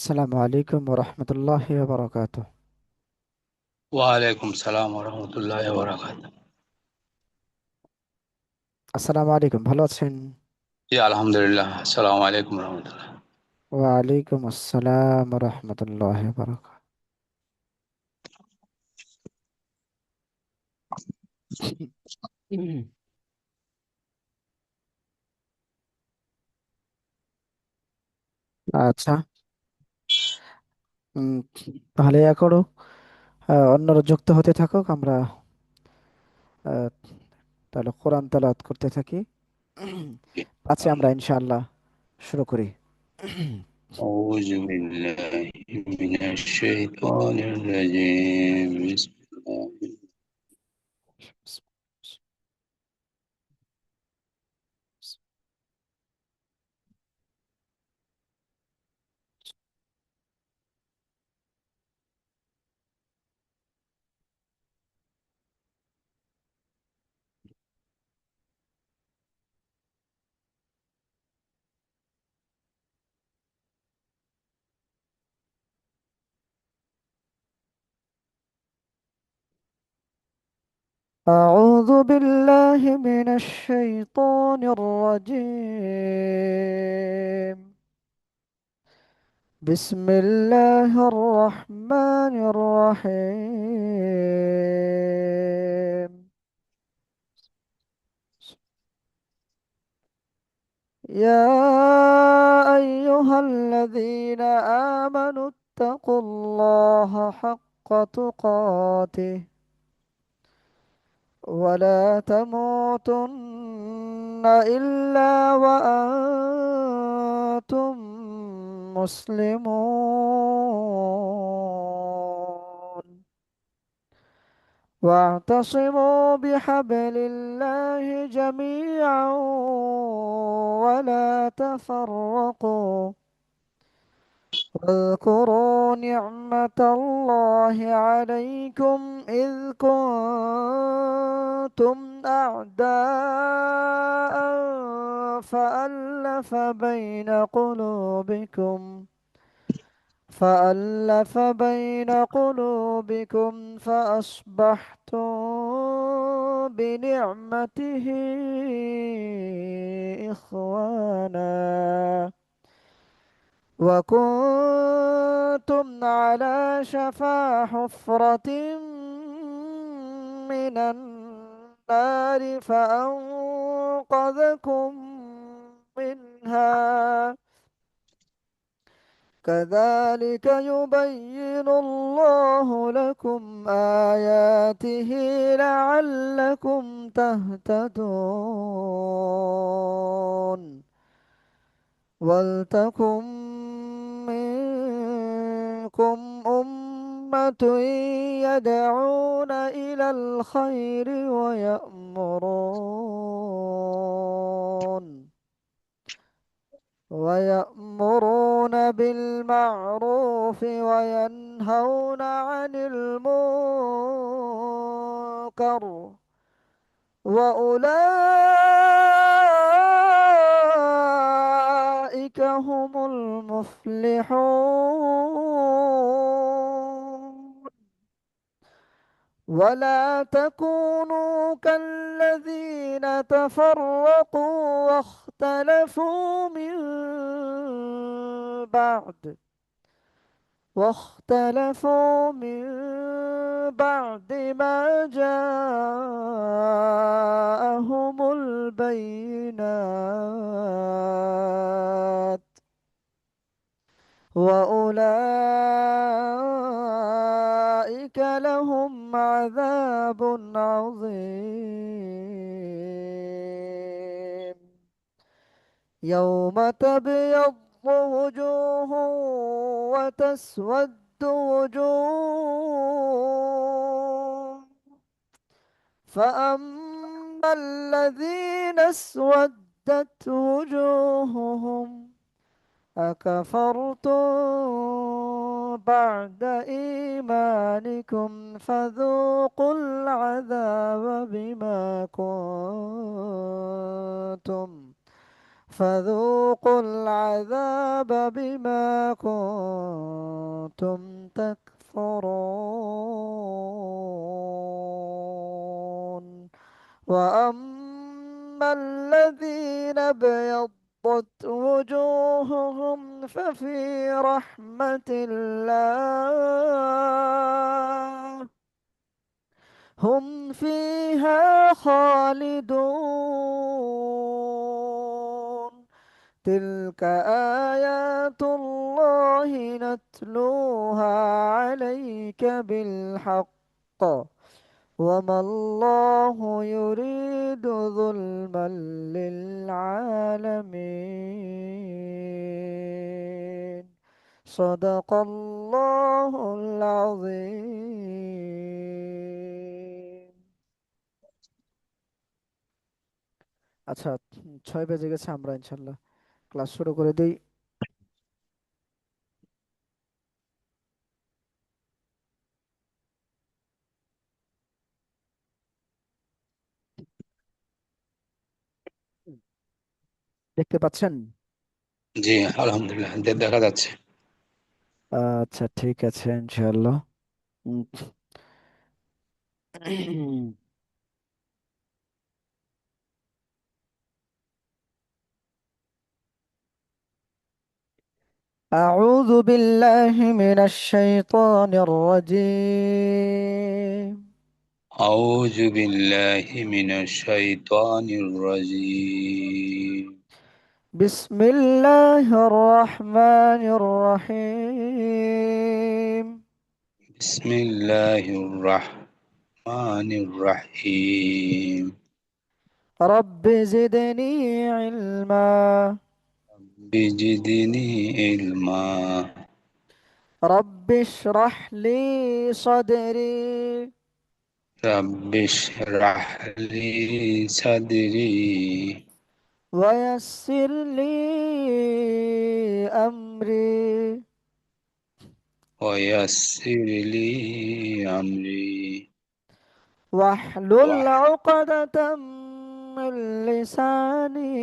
السلام عليكم ورحمة الله وبركاته. وعليكم السلام ورحمة الله وبركاته. আসসালামু আলাইকুম, ভালো আছেন? আলহামদুলিল্লাহ, আসসালামু আলাইকুম রহমতুল্লাহ। ওয়ালাইকুম আসসালাম রহমতুল্লাহ বারাকাতুহু। আচ্ছা। উম, তাহলে ইয়া করো, অন্যরা যুক্ত হতে থাকুক, আমরা আহ, তাহলে কোরআন তেলাওয়াত করতে থাকি। পাঁচে আমরা ইনশাআল্লাহ শুরু করি। أعوذ بالله من الشيطان الرجيم. بسم الله. أعوذ بالله من الشيطان الرجيم. بسم الله الرحمن الرحيم. يا أيها الذين آمنوا اتقوا الله حق تقاته ولا تموتن إلا وأنتم مسلمون. واعتصموا بحبل الله جميعا ولا تفرقوا. واذكروا نعمة الله عليكم إذ كنتم أعداء فألف بين قلوبكم فأصبحتم بنعمته إخوانا وكنتم على شفا حفرة من النار فأنقذكم منها. كذلك يبين الله لكم آياته لعلكم تهتدون. ولتكن منكم أمة يدعون إلى الخير ويأمرون بالمعروف وينهون عن المنكر وأولئك هم المفلحون. ولا تكونوا كالذين تفرقوا واختلفوا من بعد ما جاءهم البينات. وأولئك لهم عذاب عظيم. يوم تبيض وجوه وتسود وجوه. فأما الذين اسودت وجوههم أكفرتم بعد إيمانكم فذوقوا العذاب فذوقوا العذاب بما كنتم تكفرون. وأما الذين ابيضت وجوههم ففي رحمة الله هم فيها خالدون. تلك آيات الله نتلوها عليك بالحق، وما الله يريد ظلما للعالمين. صدق الله العظيم. আচ্ছা, 6 বেজে গেছে, আমরা ইনশাল্লাহ ক্লাস শুরু করে দিই। দেখতে পাচ্ছেন? জি, আলহামদুলিল্লাহ দেখা যাচ্ছে। আচ্ছা, ঠিক আছে ইনশাল্লাহ। উম, أعوذ بالله من الشيطان الرجيم. أعوذ بالله من الشيطان الرجيم. بسم الله الرحمن الرحيم. بسم الله الرحمن الرحيم. رب زدني علما. بجدني علما. رب اشرح لي صدري. رب اشرح لي صدري. ويسر لي أمري. ويسر لي أمري. واحلل عقدة من لساني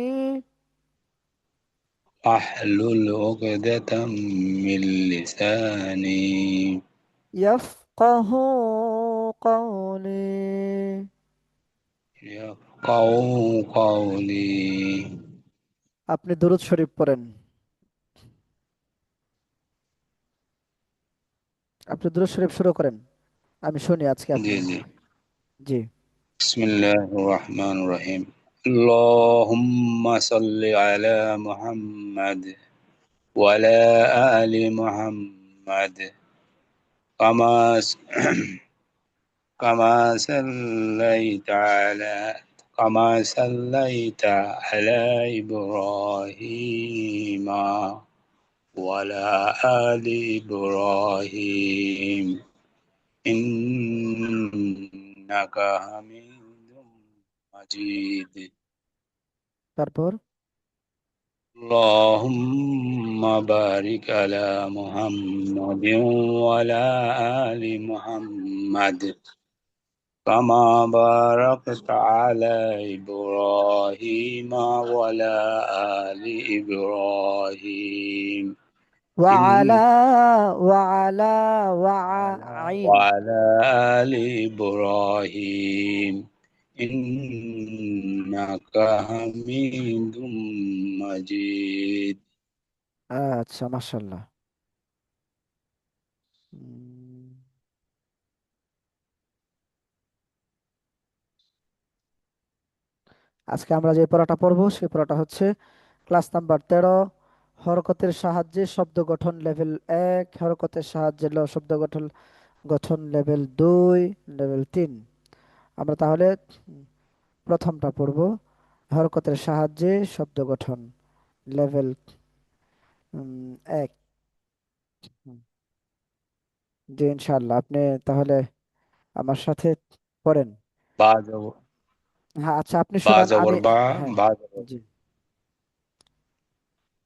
واحلل عقدة من لساني. يفقه قولي. يفقهوا قولي. আপনি দরুদ শরীফ পড়েন। আপনি দরুদ শরীফ শুরু করেন, আমি শুনি আজকে জি আপনি। জি। জি। بسم الله الرحمن الرحيم. اللهم صل على محمد وعلى آل محمد كما كما صليت على كما صليت على إبراهيم وعلى آل إبراهيم إنك حميد مجيد. তারপর اللهم بارك على محمد وعلى آل محمد كما باركت على إبراهيم وعلى آل إبراهيم وعلى إن وعلى وعين. وعلى آل إبراهيم إنك حميد مجيد. আচ্ছা, মাশাল্লাহ। উম, আজকে আমরা যে পড়াটা পড়বো সেই পড়াটা হচ্ছে ক্লাস নাম্বার 13, হরকতের সাহায্যে শব্দ গঠন লেভেল 1, হরকতের সাহায্যে শব্দ গঠন গঠন লেভেল 2, লেভেল 3। আমরা তাহলে প্রথমটা পড়ব, হরকতের সাহায্যে শব্দ গঠন লেভেল 1। জি, ইনশাআল্লাহ আপনি তাহলে আমার সাথে পড়েন। বা জবর হ্যাঁ, আচ্ছা আপনি বা শুনান, জবর আমি। বা হ্যাঁ। বা জবর জি।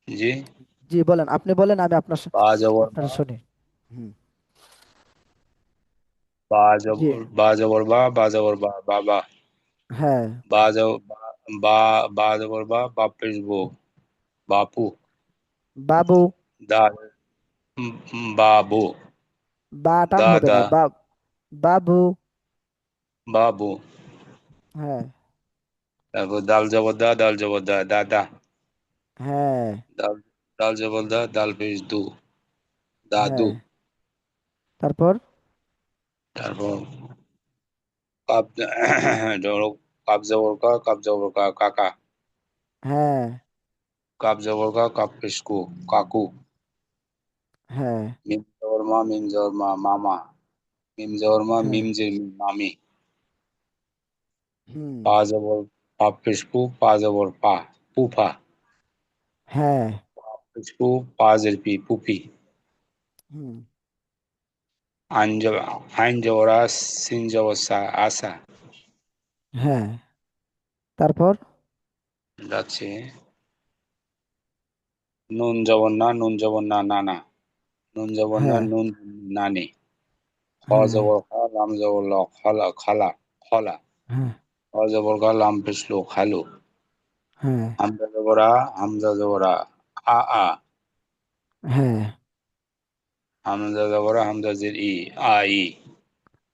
জি। জি বলেন, আপনি বলেন, আমি বা জবর আপনার বা শুনি। হুম। জি। বা জবর বা জবর বাবা। হ্যাঁ। বা জবর বা বা জবর বা পেশ বো। बापू। বাবু। दा बाबू। বা টান হবে না, दादा। বাবু। बाबू। হ্যাঁ। তারপর দাল জবর দা, দাল জবর দা, দাদা। হ্যাঁ। দাল, দাল জবর দা, দাল পেশ দু, দাদু। হ্যাঁ। তারপর। তারপর কাপ ধরো, কাপ জবর কা, কাপ জবর কা, কাকা। হ্যাঁ। কাপ জবর কা, কাপ পেশ কু, কাকু। হ্যাঁ। মিম জবর মা, মিম জবর মা, মামা। মিম জবর মা, হ্যাঁ। মিম জের মি, মামি। হুম। পা জবর পা পেশ পু, পা জবর পা, পুফা। হ্যাঁ। পেশ পু, পা জের পি, পুপি। হুম। আইন জবর আস, সিন জবর সা, আসা। হ্যাঁ। তারপর। যাচ্ছে নুন জবর না, নুন জবর না, নানা। নুন জবর না, হ্যাঁ। নুন নানি। খ হ্যাঁ। জবর খা, লাম জবর ল, খলা, খালা, খলা। হ্যাঁ। খ জবর খা, লাম পেশ লো, খালু। হ্যাঁ। হামজা জবর আ, হামজা জবর আ, আ। হ্যাঁ। হামজা জবর আ, হামজা জের ই, আ ই।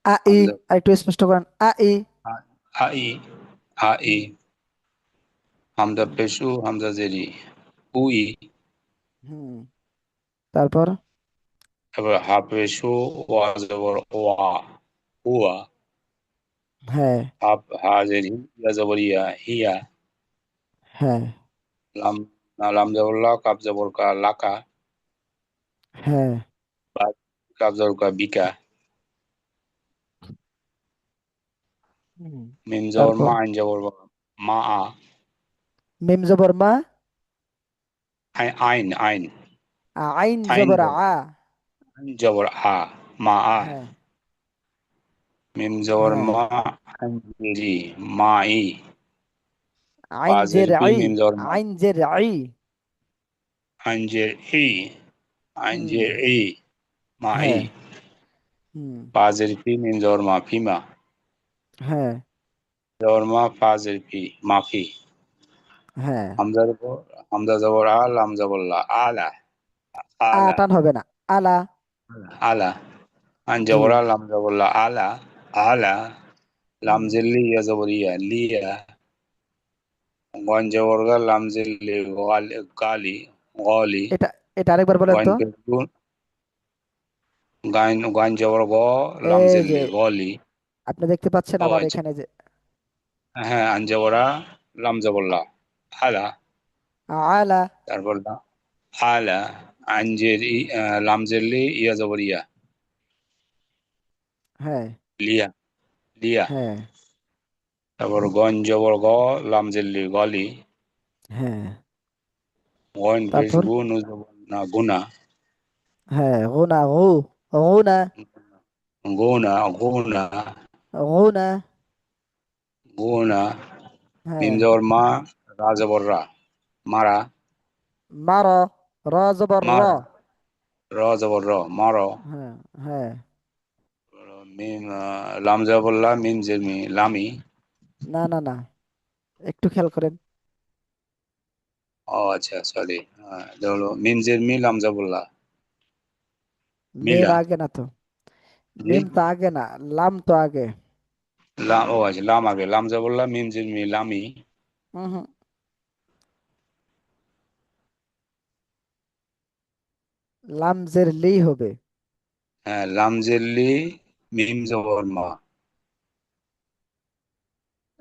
আ ই। হামজা আর একটু স্পষ্ট করেন, আ ই। আ, আ ই, আ ই। হুম। হামজা হুম। পেশু, হামজা জের ই, উই। হুম। তারপর। এবার হা পেশু, ওয়া জবর ওয়া, হুয়া। হ্যাঁ। হা, হা জের হি, ইয়া জবর ইয়া, হিয়া। হ্যাঁ। লাম, লাম জবর লা, কাব জবর কা, লাকা। হ্যাঁ। বা, কাব জবর কা, বিকা। হুম। মিম জবর তারপর। মা, আইন জবর বা, মা আ। মিম জবর মা। আইন, আইন। আইন আইন জবর জবর, আ। আইন জবর আ, মা আ। হ্যাঁ। মিম জবর হ্যাঁ। মা, আইন জি, মা ই। আইন পাজের জের পি, আই। মিম জবর মা। আইন জের আই। আইন জের ই, আইন হুম। জের ই, মা ই। হ্যাঁ। হুম। পাজের পি, মিম জবর মা, ফিমা। হ্যাঁ। জবর মা, ফাজের পি, মাফি। হ্যাঁ। হামজার উপর, হামজা জবর আ, লাম জবর লা, আলা, আ আলা, টান হবে না, আলা। আলা। আইন জি। জবর আ, লাম জবর লা, আলা, আলা। লাম হুম। জের লি, ইয়া জবর ইয়া, লিয়া। গঞ্জবর্গ লামজেল্লি গালি, গালি, গলি। এটা এটা আরেকবার বলেন তো। গঞ্জবর্গ, গঞ্জবর্গ এই যে লামজেল্লি গলি। আপনি দেখতে পাচ্ছেন ও আমার আচ্ছা, এখানে যে হ্যাঁ, আঞ্জবরা লামজবল্লা, আলা। আলা। তারপর আলা। আঞ্জেরি, লামজেল্লি ইয়া জবর ইয়া, হ্যাঁ। লিয়া, লিয়া। হ্যাঁ। তারপর গঞ্জবর্গ লামজেল্লি গলি। হ্যাঁ। গন পেশ তারপর। গু নুজবর না, গুনা। হ্যাঁ, গুনা গু। গুনা। গুনা, গুনা, গুনা। গুনা। মিম হ্যাঁ। জবর মা, রা জবর রা, মারা। মার। র জবর র। মারা, র জবর র, মার। হ্যাঁ। হ্যাঁ। মিম, লাম জবরলা, মিম জের মি, লামি। না না না, একটু খেয়াল করেন। ও আচ্ছা, সরি। ধরো মিম জের মি, লাম জবরলা, মিম মিলা। আগে না তো। জি, মিম তো আগে না, লাম তো আগে। লাম, ও আচ্ছা, লাম আগে, লাম জবরলা, মিম জের মি, লামি। হুম হুম। লামজের লি হবে। হ্যাঁ, লাম জের লি, মিম জবর মা।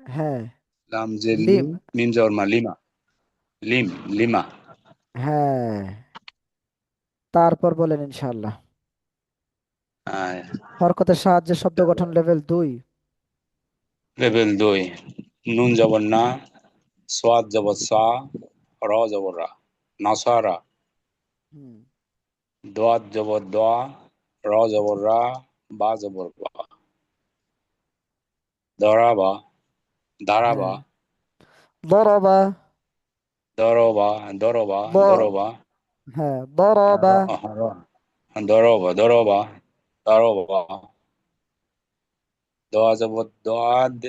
হ্যাঁ। লাম জের লি, লিম। মিম জবর মা, লিমা, লিম, লিমা। হ্যাঁ। তারপর বলেন ইনশাআল্লাহ। হ্যাঁ, হরকতের সাহায্যে শব্দ গঠন লেভেল 2। লেভেল দুই। নুন জবর না, সোয়াদ জবর সা, র জবর রা, নাসারা। হুম। দোয়াত জবর দোয়া, র জবর রা, বা জবর বা, দরাবা, দারাবা। হ্যাঁ। দরবা। দরবা, দরবা, দ। দরবা। হ্যাঁ, দরবা। দরবা, দরবা, দরবা। দোয়া জবর দোয়াদ,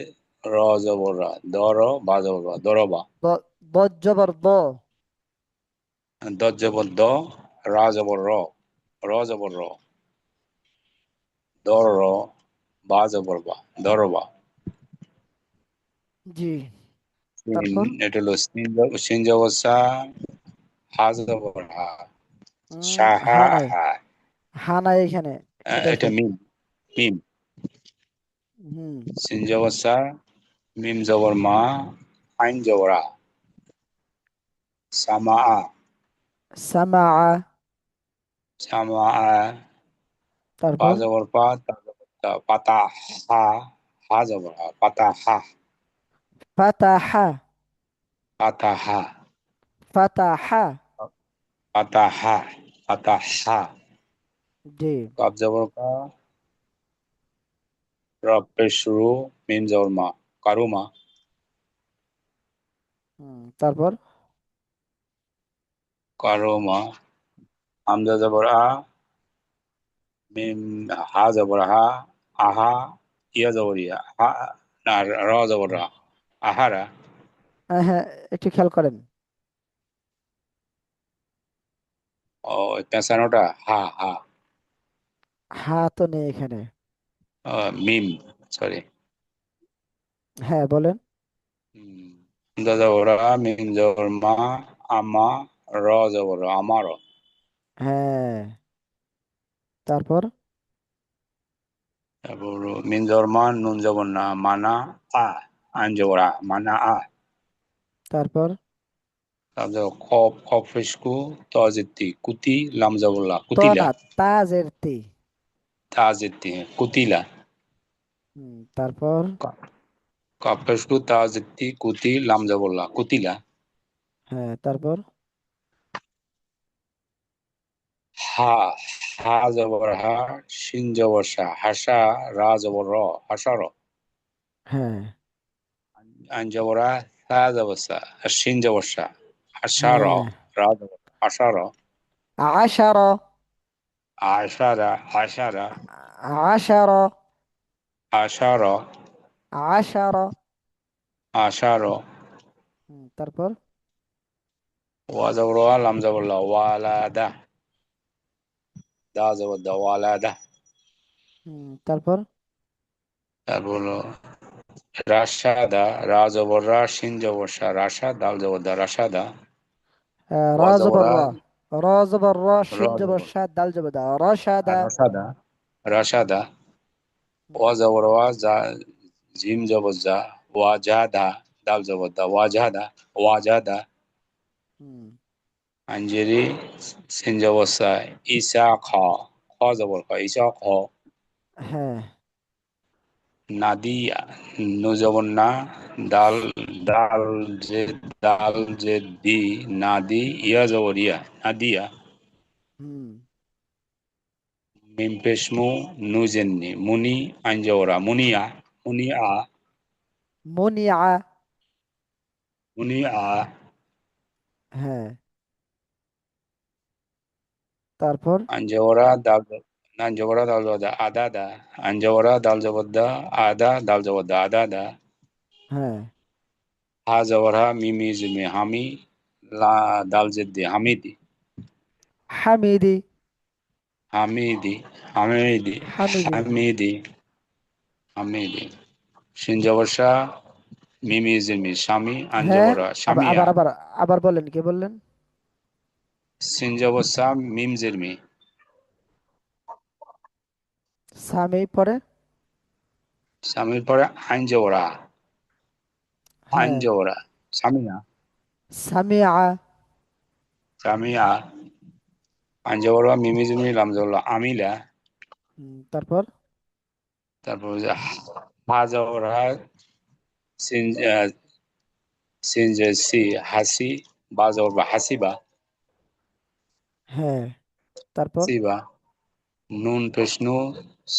র জবর রা, দর, বা জবর বা, দরবা। দ। দ জবর দ। দ জবর দ, রা জবর র, র জবর র, দর র, বা জবর বা, দরবা। জি। সিন, তারপর এটা হলো সিন জবর সা, হা জবর হা, সাহা হা নাই, হা। হা নাই এখানে। এটা এটা কি? মিম, মিম। হুম। সিন জবর সা, মিম জবর মা, আইন জবর আ, সামা আ, সামা। সামা আ। পা তারপর জবর পা, তা জবর তা, পাতা হা, হা জবর হা, পাতা হা, ফাতাহা। পাতা হা, ফাতাহা। পাতা হা, পাতা হা। জি। কাব জবর কা, রব পেশ শুরু, মিম জবর মা, কারুমা। তারপর কারুমা। হামজা জবর আ, মিম, হা জবর হা, আহা, ইয়া জবর ইয়া, হা, না, র জবর রা, আহারা। হ্যাঁ হ্যাঁ, একটু খেয়াল করেন। ও, পেঁচানোটা হা হা। হা তো নেই এখানে। মিম, সরি। হ্যাঁ বলেন। হামজা জবর আ, মিম জবর মা, আমা, র জবর র, আমার। হ্যাঁ। তারপর তারপর মিম জবর মা, নুন জবর না, মানা আ, আইন জবর আ, মানা আ। তারপর তারপর খফ, খফ ফিসকু, তজিতি কুতি, লাম জবরলা তো কুতিলা। না, তাজের তি। তাজিতি কুতিলা। তারপর কফ ফিসকু, তাজিতি কুতি, লাম জবরলা কুতিলা। হ্যাঁ। তারপর হা, হা জবর হা, শিন জবর সা, হাসা, রা জবর র, হাসার। হ্যাঁ আইন জবর আ, সা জবর সা, আর শিন জবর সা, হাসার, হ্যাঁ। রা জবর হাসার। আশারো। আশারা, আশারা, আশারো। আশার, আশারো। আশার। তারপর ওয়া জবর ওয়া, লাম জবর লা, ওয়ালাদা, দা জবর দা, ওয়ালাদা। তারপর তারপর হলো রাশাদা, রা জবর রা, শিন জবর সা, রাশা, দাল জবর দা, রাশাদা। ওয়া রা জবর জবর আ, র। র জবর র, র শিন জবর জবর, সাদ, দাল জবর দা, রসাদা। রাশাদা, রাশাদা। ওয়া হুম জবর ওয়া, জা, জিম জবর জা, ওয়া জাদা, দাল জবর দা, ওয়া জাদা, ওয়া জাদা। হুম। আঞ্জেরি, সিন জবর সা, ইসা খ, খ জবর খ, ইসা খ। হ্যাঁ নাদিয়া, নু জবর না, দাল, দাল যে, দাল যে দি, নাদি, ইয়া জবর ইয়া, নাদিয়া। হুম। মিম পেশমু, নু জেননি, মুনি, আইন জবরা, মুনিয়া, মুনিয়া, মুনিয়া। মুনিয়া। হ্যাঁ। তারপর আইন জবরা, দাল, আইন জবরা, দাল জবর দা, আদা দা, আইন জবরা, দাল জবর দা, আদা, দাল জবর দা, আদা দা। হ্যাঁ। হা জবর হা, মিমি জিমি, হামি, লা, দাল জেদ্দি, হামিদি, হামিদি। হামিদি, হামিদি, হামিদি। হামিদি, হামিদি। শিন জবর শাহ, মিমি জিমি, স্বামী, আন হ্যাঁ। জবর আ, আবার স্বামীয়া। আবার আবার আবার বলেন, কি বললেন? সিন জবর শাহ, মিম জিরমি, স্বামী পরে। স্বামীর পরে আইন জবর আ, আইন হ্যাঁ। জবর আ, স্বামীয়া, সামিয়া। স্বামীয়া। আইন জবর আ, মিমি জিমি, লাম জবর লা, আমিলা। তারপর তারপর যে হা জবর হা, সিন, সিন যে সি, হাসি, বা জবর বা, হাসিবা, হ্যাঁ। তারপর সিবা। নুন পেশনু,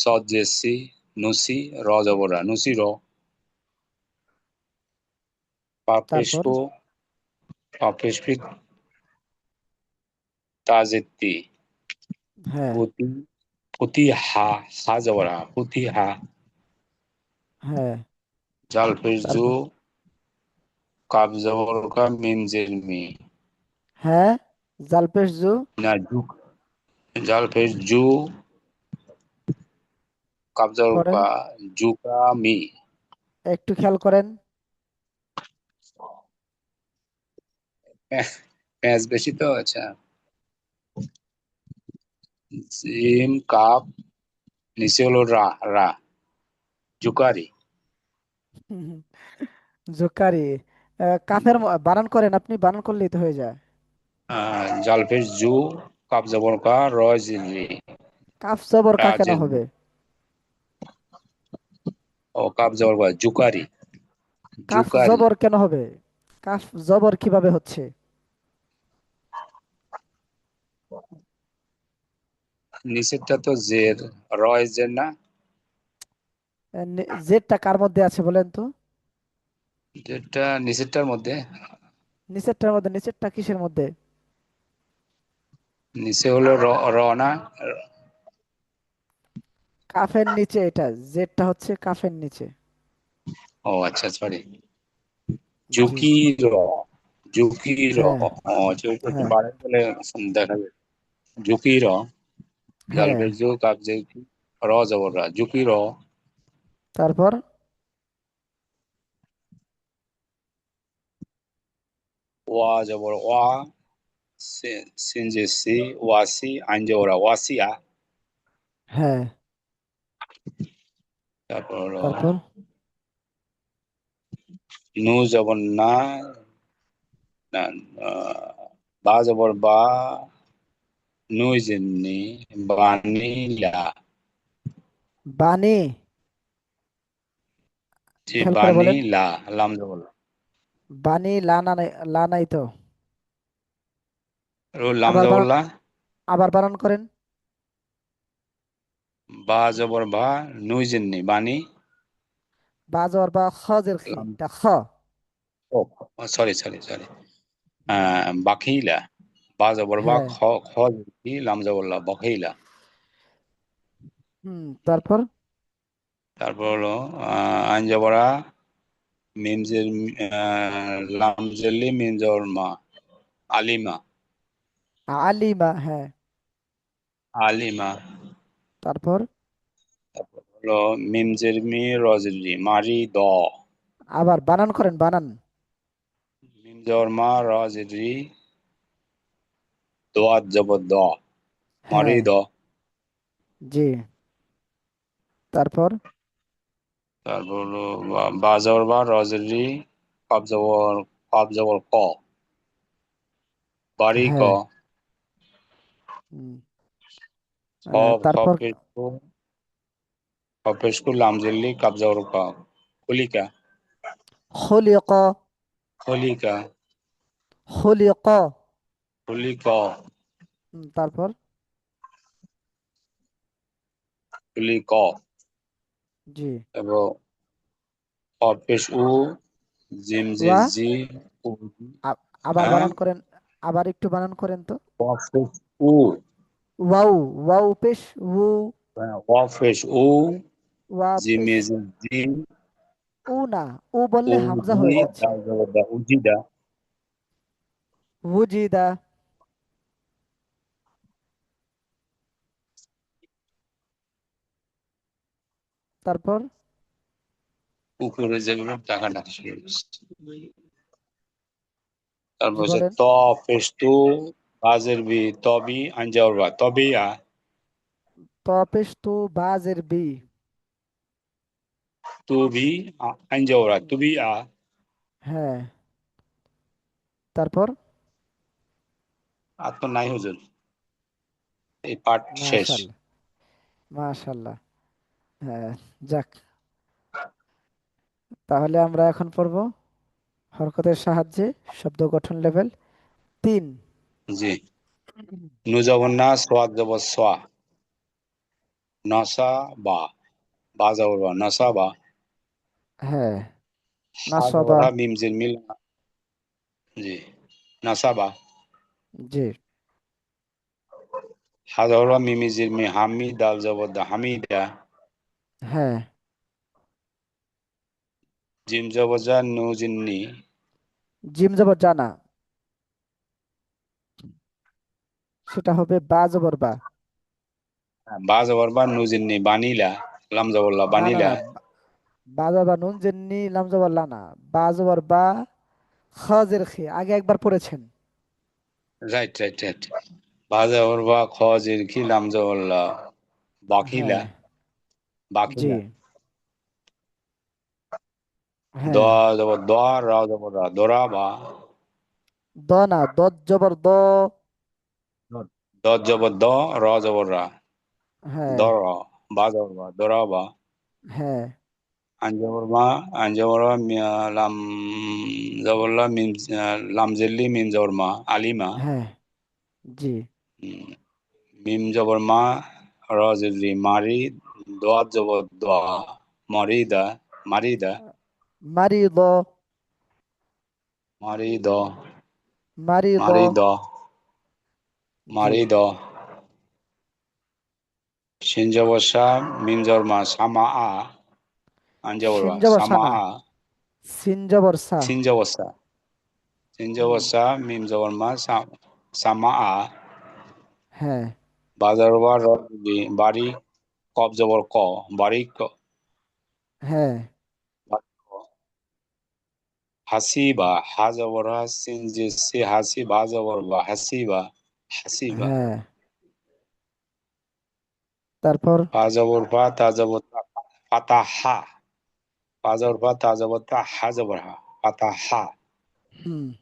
সদ যে সি, নুসি, র জবর রা, নুসি র। পা তারপর পেশকু, পা পেশপি, তাজেতি, হ্যাঁ। পুতি, পুতি হা, হা জবর হা, পুতি হা। হ্যাঁ। জাল পেশজু, তারপর কাব জবর কা, মিম জের মি, হ্যাঁ। জাল পেশ জু। না জু, জাল পেশ জু, কাবজার পরে কা, জুকা মি। একটু খেয়াল করেন। প্যাঁচ বেশি তো, আচ্ছা। জিম কাপ, নিচে হলো রা, রা, জুকারি। জোকারি। কাফের বানান করেন, আপনি বানান করলেই তো হয়ে যায়। জাল পেশ জু, কাবজাবর কা, রজিলি, কাফ জবর কা কেন রাজিল, হবে? ও কাবজাবর কা, জুকারি, কাফ জুকারি। জবর কেন হবে? কাফ জবর কিভাবে হচ্ছে? নিচেরটা তো জের, রয় জের না। জেডটা কার মধ্যে আছে বলেন তো? যেটা নিচেরটার মধ্যে, নিচেরটার মধ্যে? নিচেরটা কিসের মধ্যে? নিচে হলো র, র না। কাফের নিচে এটা। জেডটা হচ্ছে কাফের নিচে। ও আচ্ছা, সরি। জি। ঝুঁকি র, ঝুঁকি র। হ্যাঁ। ও চোখ একটু হ্যাঁ। বাড়াই বলে দেখা যায়। ঝুঁকি র, হ্যাঁ। জালফের জু, কাবজে র জবর রা, ঝুঁকি র। তারপর ওয়া জবর ওয়া, সিনজে সি, ওয়াসি, আইন জবর আ, ওয়াসিয়া। হ্যাঁ। তারপর হলো তারপর নু জবর না, না, বা জবর বা, নুই জিন্নি, বানিলা। বানি। জি খেয়াল করে বানি বলেন। লা, লাম জবর লা। বানি লানা নাই, লা নাই তো। লাম আবার জবর বানান, লা। আবার বানান করেন। বা জবর বা, নুই জিন্নি, বানি বাজর বা খজের খি, লাম। তা খ। ও সরি সরি সরি, বাখিলা। বা জবর বা, হ্যাঁ। খ, খ জিন্নি, লাম জবর লা, বাখিলা। তারপর তারপর হলো আইন জবর আ, মিম জের, লাম জেরলি, মিম জবর মা, আলিমা। আলিমা। হ্যাঁ। আলিমা। তারপর তারপর হলো মিম জের মি, র জের রি, মারি দ। আবার বানান করেন, বানান। মিম জবর মা, র জের রি, দোয়াত জবর দ, মারি হ্যাঁ। দ। জি। তারপর তারপর হলো বা জবর বা, র জের রি, কফ জবর, কফ জবর ক, বাড়ি ক। হ্যাঁ। হুম, খ, তারপর খপেশ কু, খপেশ কু, লাম জেরলি, কফ জবর ক, খুলিকা, খলিক। খলিকা, খলিক। খুলিক, তারপর খুলিক। জি। এবং খপেশ উ, জিম জে ওয়া। জি, উ, আ- আবার হ্যাঁ, বানান করেন, আবার একটু বানান করেন তো। খপেশ উ, ওয়াও। ওয়াও পেশ উ। খপেশ উ, ওয়া পেশ জিমে জে জি, উ না, উ বললে হামজা উজি, হয়ে যাচ্ছে। দাল জবর দা, উজিদা। উজিদা। তারপর উপরে যেগুলো টাকাটা শুরু করছে। তারপর জি হচ্ছে বলেন। ত, পেস্তু, বাজের বি, তবি, আনজাওর বা, তবিয়া, ত পেশ তু বাজের বি। তুবি, আনজাওরা, তুবিয়া। হ্যাঁ। তারপর আর তো নাই হুজুর, এই পাঠ শেষ। মাশাল্লাহ। মাশাল্লাহ। হ্যাঁ। যাক, তাহলে আমরা এখন পড়ব হরকতের সাহায্যে শব্দ গঠন লেভেল 3। জি। নু জবর না, সোয়াদ জবর সোয়া, নসা বা, বা জবর বা, নসা বা। হ্যাঁ। হা জবর নাসবা। হা, মিম জির মিল, জি, নসা বা। জি। হা জবর হা, মিমি জির মি, হামি, দাল জবর দা, হামিদা। হ্যাঁ। জিম জবর জা, নু জিন্নি, জিম জবর জানা। সেটা হবে বা জবর বা। বা জবর বা নুজিন্নি বানিলা, লাম জবর লা না না বানিলা। না, বা জবর বা নুন জেননি লাম জবর লা না। বা জবর বা, খাজের খে আগে একবার পড়েছেন। Right right right. বা জবর বা খ জিরকি লাম জবর লা বাকিলা, হ্যাঁ। জি। বাকিলা। দ হ্যাঁ। জবর দ, রা জবর রা, দরা বা। দ না, দত জবর দ। দ জবর দ, র জবর রা, হ্যাঁ। দর, বা জবর বা, দরা বা। হ্যাঁ। আঞ্জবর মা, আঞ্জবর লাম জবর লা, মিম লাম জেল্লি মিম জবর মা, আলিমা। হ্যাঁ। জি। উম, মিম জবর মা, র জেল্লি মারি, দোয়াত জবর দোয়া, মরিদা, মারিদা, মারিদ, মারি দ, মারিদ। মারি দ, জি। মারি দ। শিন জবর সা, মিম জবর মা, সামা আ, আঞ্জবর শিন বা, জবর সামা সানা, আ। সিন জবর সা। সিন জবর সা, সিন হুম। জবর সা, মিম জবর মা, সামা আ। হ্যাঁ। বাজার বা র জেল্লি বাড়ি, কব জবর ক, বাড়ি ক। হ্যাঁ। হাসিবা, হা জবর হা, সিন যে সে হাসিব, হা জবর বা, হাসিবা, হাসিবা। হ্যাঁ। তারপর। ফা জবর ফা, তা জবর তা, ফাতাহা। ফা জবর ফা, তা জবর তা, হা জবর হা, ফাতাহা। হুম।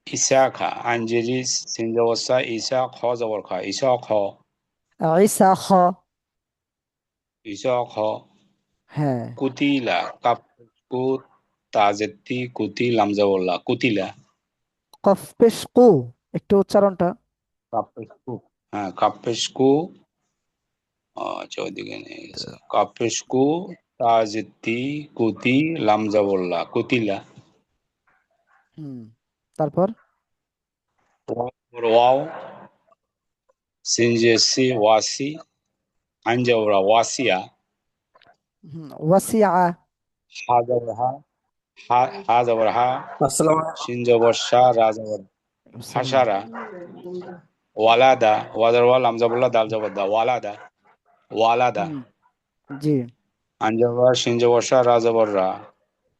ইসাখা, আঞ্জেরি, সিন জবর সা, ইসা, খ জবর খা, ইসা খ, ঈসা খ। ইসা খ। হ্যাঁ। কুতিলা, কাপ কু, তাজেতি, কুতি, লাম জবর লা, কুতিলা। কফ পেশ কু, একটু উচ্চারণটা। কাপেশ কু, হ্যাঁ কাপেশ কু। আচ্ছা ওইদিকে নিয়ে গেছে। কাপেশ কু, তাজেতি, কুতি, লাম জবর লা, কুতিলা। হুম। তারপর। ওয়াও, সিনজেসি, ওয়াসি, আঞ্জাওরা, ওয়াসিয়া। হুম। ওয়াসিআ। হা জবর হা, হা জবর হা, আসসালামু শিন জবর শা, রা জবর সালাম। হাসারা। ওয়ালাদা, ওয়াজার ওয়াল, লাম জবর লা, দাল জবর দা, ওয়ালাদা, ওয়ালাদা। হুম। জি। আঞ্জাবার, শিন জবর শা, রা জবর রা,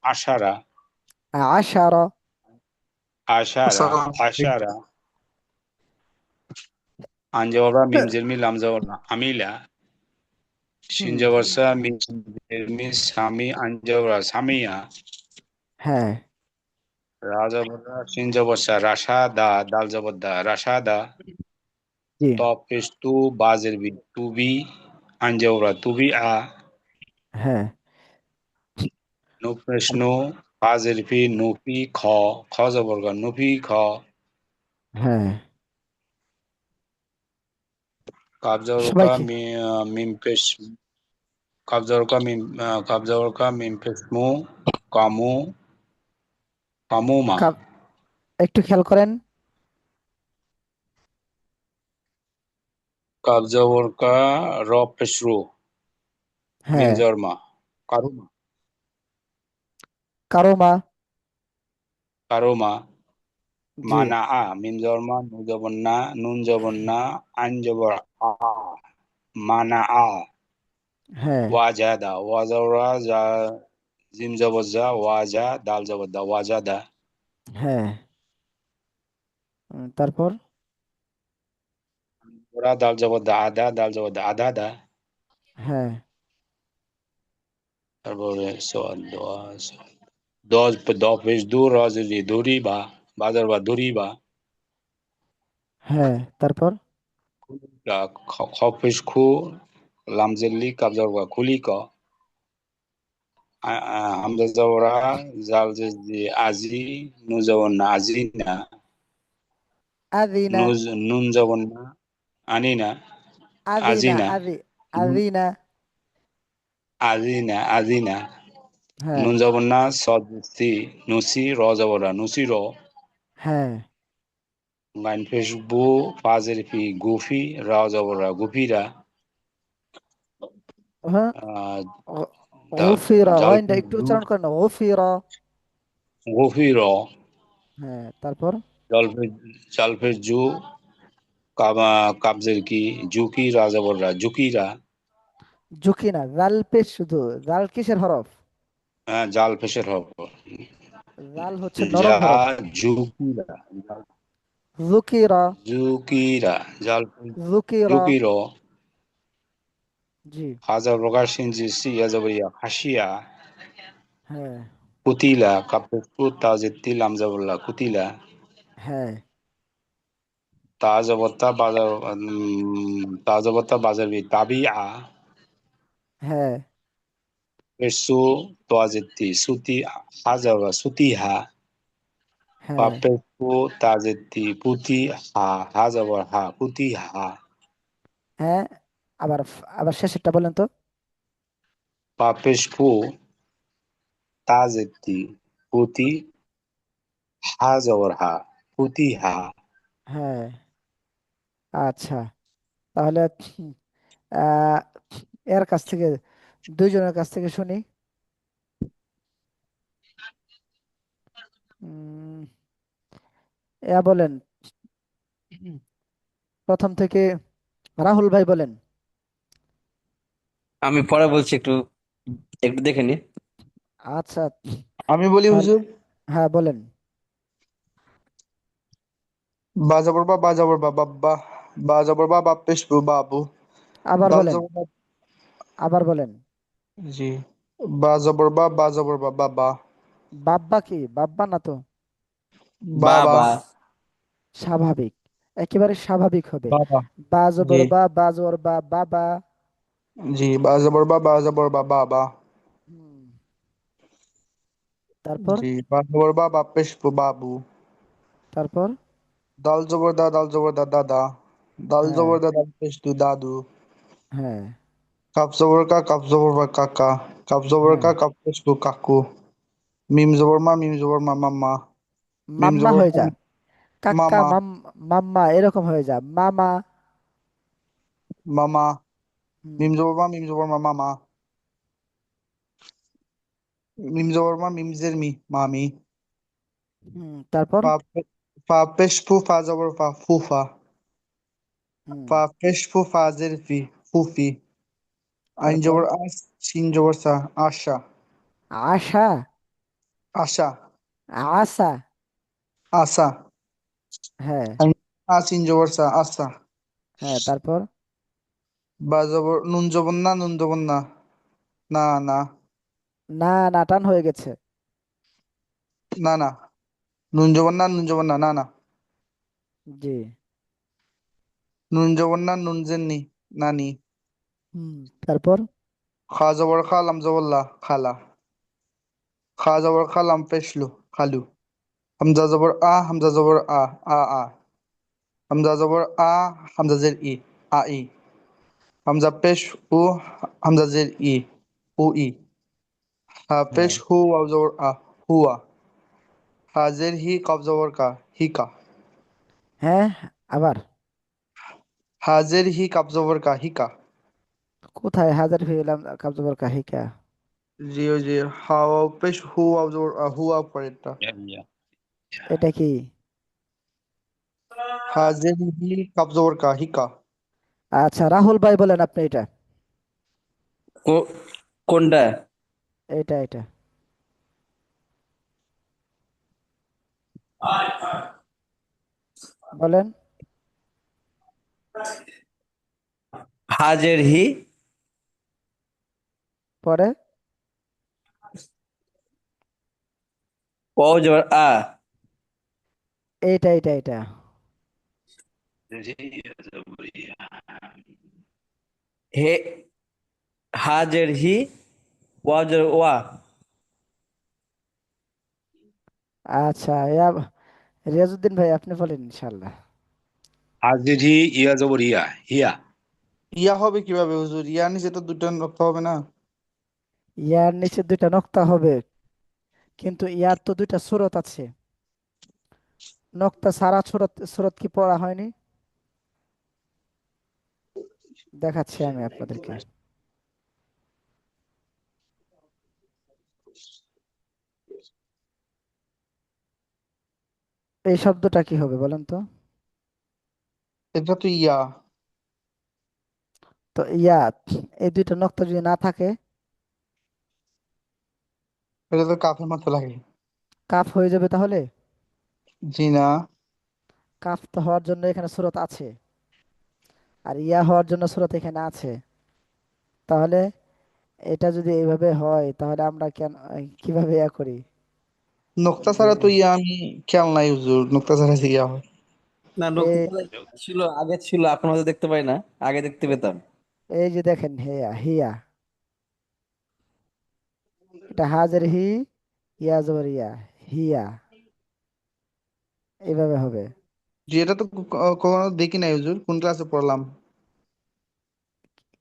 আশারা, আশারা। আশারা, আলাইকুম। আশারা। আঞ্জাবা, মিম জেরমি, লাম জবর লা, আমিলা। শিন হুম। জবর শা, মিম জেরমি, সামি, আঞ্জাবা, সামিয়া। হ্যাঁ। রাজা সিন জবসা রাশা দা, দাল জবদ্দা রাশা দা। জি। তপেশ তু, বাজের বি তুবি, আঞ্জাওরা তুবি আ। হ্যাঁ। নুফেশ আম- নু, বাজের ফি নুফি খ, খ জবরগা নুফি খ। হ্যাঁ। কাবজরকা সবাইকে। মিম পেশ, কাবজরকা মিম, কাবজরকা মিম পেশ মু, কামু, কামুমা। কা- একটু খেয়াল করেন। কাবজরকা র পেশ রু, মিম হ্যাঁ। জরমা, কারুমা, কারোমা। কারুমা। জি। মানা আ, মিম জবর নু জবর না, নুন জবর না, আন জবর আ, মানা আ। হ্যাঁ। ওয়াজাদা, ওয়াজারা যা, জিম জবর যা, ওয়াজা, দাল জবর দা, ওয়াজাদা। হ্যাঁ। তারপর। ওরা দাল জবর দা, আদা, দাল জবর দা, আদা দা। হ্যাঁ। তারপরে দশ, দশ পেশ দূর, রজলি দূরি বা, বাজার বা দূরি বা। হ্যাঁ। তারপর। খফেশ খু, লামজেল্লি কাবজার বা খুলি ক। হামজা জবরা, জাল জেজি আজি, নু জবর না আজি না, আদিনা। নুন জবর না আনি না, আজি আদিনা না, আদিনা। আজি না, আজি না। হ্যাঁ। নুন জবর না সি, নুসি, র জবরা নুসি র। হ্যাঁ। গাইন ফেস বু, ফাজের ফি গুফি, রা জবরা গুফিরা। হ্যাঁ। আহ, গফিরা, জাল গইনটা ফেস একটু দু, উচ্চারণ করেন, গফিরা। গুফি র। হ্যাঁ। তারপর। জলফে জলফের জু, কাবজের কি, জুকি রাজাবররা, জুকিরা। ঝুঁকি না, জাল পেশ শুধু। জাল কিসের হরফ? হ্যাঁ, জাল ফেসের হব। জাল হচ্ছে নরম যা, হরফ। জুকিরা, জুকিরা। জুকিরা, জাল, জুকিরা। জুকির, জি। হাজার প্রকার সিনজি সি ইয়াজাবরিয়া হাসিয়া, হ্যাঁ। কুতিলা কাপড় তাজেতি লামজাবুল্লাহ কুতিলা, হ্যাঁ। তাজবত্তা বাজার তাজবত্তা বাজারবি তাবিআ, হ্যাঁ। পেসু তোয়াজেতি সুতি হাজাবা সুতিহা, হ্যাঁ। পাপেসু তাজেতি পুতি হা হাজাবার হা পুতিহা, হ্যাঁ। আবার আবার শেষেরটা বলেন তো। পাপেসু তাজেতি পুতি হাজাবার হা পুতিহা। হ্যাঁ। আচ্ছা, তাহলে আহ, এর কাছ থেকে, দুইজনের কাছ থেকে শুনি। উম, বলেন, প্রথম থেকে রাহুল ভাই বলেন। আমি পরে বলছি, একটু একটু দেখে নি। আচ্ছা, আমি বলি তাহলে হুজুর। হ্যাঁ বলেন। বা জবর বা, বা জবর বা, বাব্বা। বা জবর বা, বাপ পেশ বু, বাবু। আবার দাল বলেন। জবর বা। আবার বলেন। জি। বা জবর বা, বা জবর বা, বাবা। বাব্বা কি? বাব্বা না তো। বাবা। বাবা। স্বাভাবিক, একেবারে স্বাভাবিক হবে। বাবা। বা জি। জবর বা, বা জবর বা, বাবা। জি, বা জবর বা, বা জবর বা, বাবা। হুম, তারপর। জি, বা জবর বা, বাপ পেশ বু, বাবু। তারপর। দাল জবর দা, দাল জবর দা, দাদা। দাল হ্যাঁ। জবর দা, দাল পেশ দু, দাদু। হ্যাঁ। কাপ জবর কা, কাপ জবর বা, কাকা। কাপ জবর হ্যাঁ। কা, কাপ পেশ বু, কাকু। মিম জবর মা, মিম জবর মা, মাম্মা। মিম মাম্মা জবর হয়ে মা, যা। কাকা মামা। মাম্মা এরকম হয়ে যা, মামা। মামা। হুম। মিম জবর মা, মিম জবর মা, মামা। মিম জবর মা, মিম জের মি, মামি। তারপর। ফা ফা পেশ ফু, ফা জবর ফা, ফুফা। হুম। ফা পেশ ফু, ফা জের ফি, ফুফি। আইন তারপর। জবর আস, সিন জবর সা, আশা। আশা। আশা। আশা। আসা। হ্যাঁ। আইন আসিন জবর সা, আসা। হ্যাঁ, তারপর। বা জবর নুন জবর না, নুন জবর না, না না। না, না টান হয়ে গেছে। না না। নুন জবর না, নুন জবর না, না না। জি। নুন জবর না, নুন জের নি, নানি। হুম। তারপর। খা জবর খা, লাম জবর লা, খালা। খা জবর খা, লাম পেশ লু, খালু। হামজা জবর আ, হামজা জবর আ, আ আ। হামজা জবর আ, হামজা জের ই, আ ই। হামজা পেশ উ, হামজা জের ই, উ ই। হা পেশ হ্যাঁ। হু, ওয়াও জবর আ, হুয়া। হা জের হি, কফ জবর কা, হিকা। হ্যাঁ। আবার। হা জের হি, কফ জবর কা, হিকা। কোথায় হাজার ফেলাম কাবজবর কাহিকা? জি ও জি। হা ওয়াও পেশ হু, ওয়াও জবর আ, হুয়া পরেরটা। এটা কি? হা জের হি, কফ জবর কা, হিকা। আচ্ছা, রাহুল ভাই বলেন আপনি এটা। কো- কোনটা? এটা বলেন। হাজের হি, পরে। ও জবর আ, এটা। হে, হাজের হি, ওয়া জবর ওয়া। আচ্ছা, রিয়াজউদ্দিন ভাই আপনি বলেন ইনশাল্লাহ। আজিরি ইয়া জবর ইয়া, হিয়া। ইয়া হবে কিভাবে হুজুর? ইয়া নিচে তো দুটো রক্ত হবে না। ইয়ার নিচে দুইটা নক্তা হবে, কিন্তু ইয়ার তো দুইটা সুরত আছে। নক্তা সারা সুরত, সুরত কি পড়া হয়নি? দেখাচ্ছি আমি আপনাদেরকে। এই শব্দটা কি হবে বলেন তো? এটা তো ইয়া। তো ইয়া, এই দুইটা নক্তা যদি না থাকে, এটা তো কাফের মতো লাগে। কাফ হয়ে যাবে তাহলে? জি না। কাফ তো হওয়ার জন্য এখানে সূরত আছে, আর ইয়া হওয়ার জন্য সূরত এখানে আছে। তাহলে এটা যদি এইভাবে হয় তাহলে আমরা কেন, কিভাবে ইয়া করি নোক্তা যে ছাড়া তো ইয়া আমি খেয়াল নাই হুজুর, নোক্তা ছাড়া যে ইয়া হয়। না, এই নক্ষত্র ছিল, আগে ছিল, এখন হয়তো দেখতে পাই না, আগে দেখতে পেতাম। এই যে দেখেন, হেয়া হিয়া, এটা হাজার হি, ইয়া জবর ইয়া, হিয়া, এইভাবে হবে। জি, এটা তো কখনো দেখি নাই হুজুর, কোন ক্লাসে পড়লাম।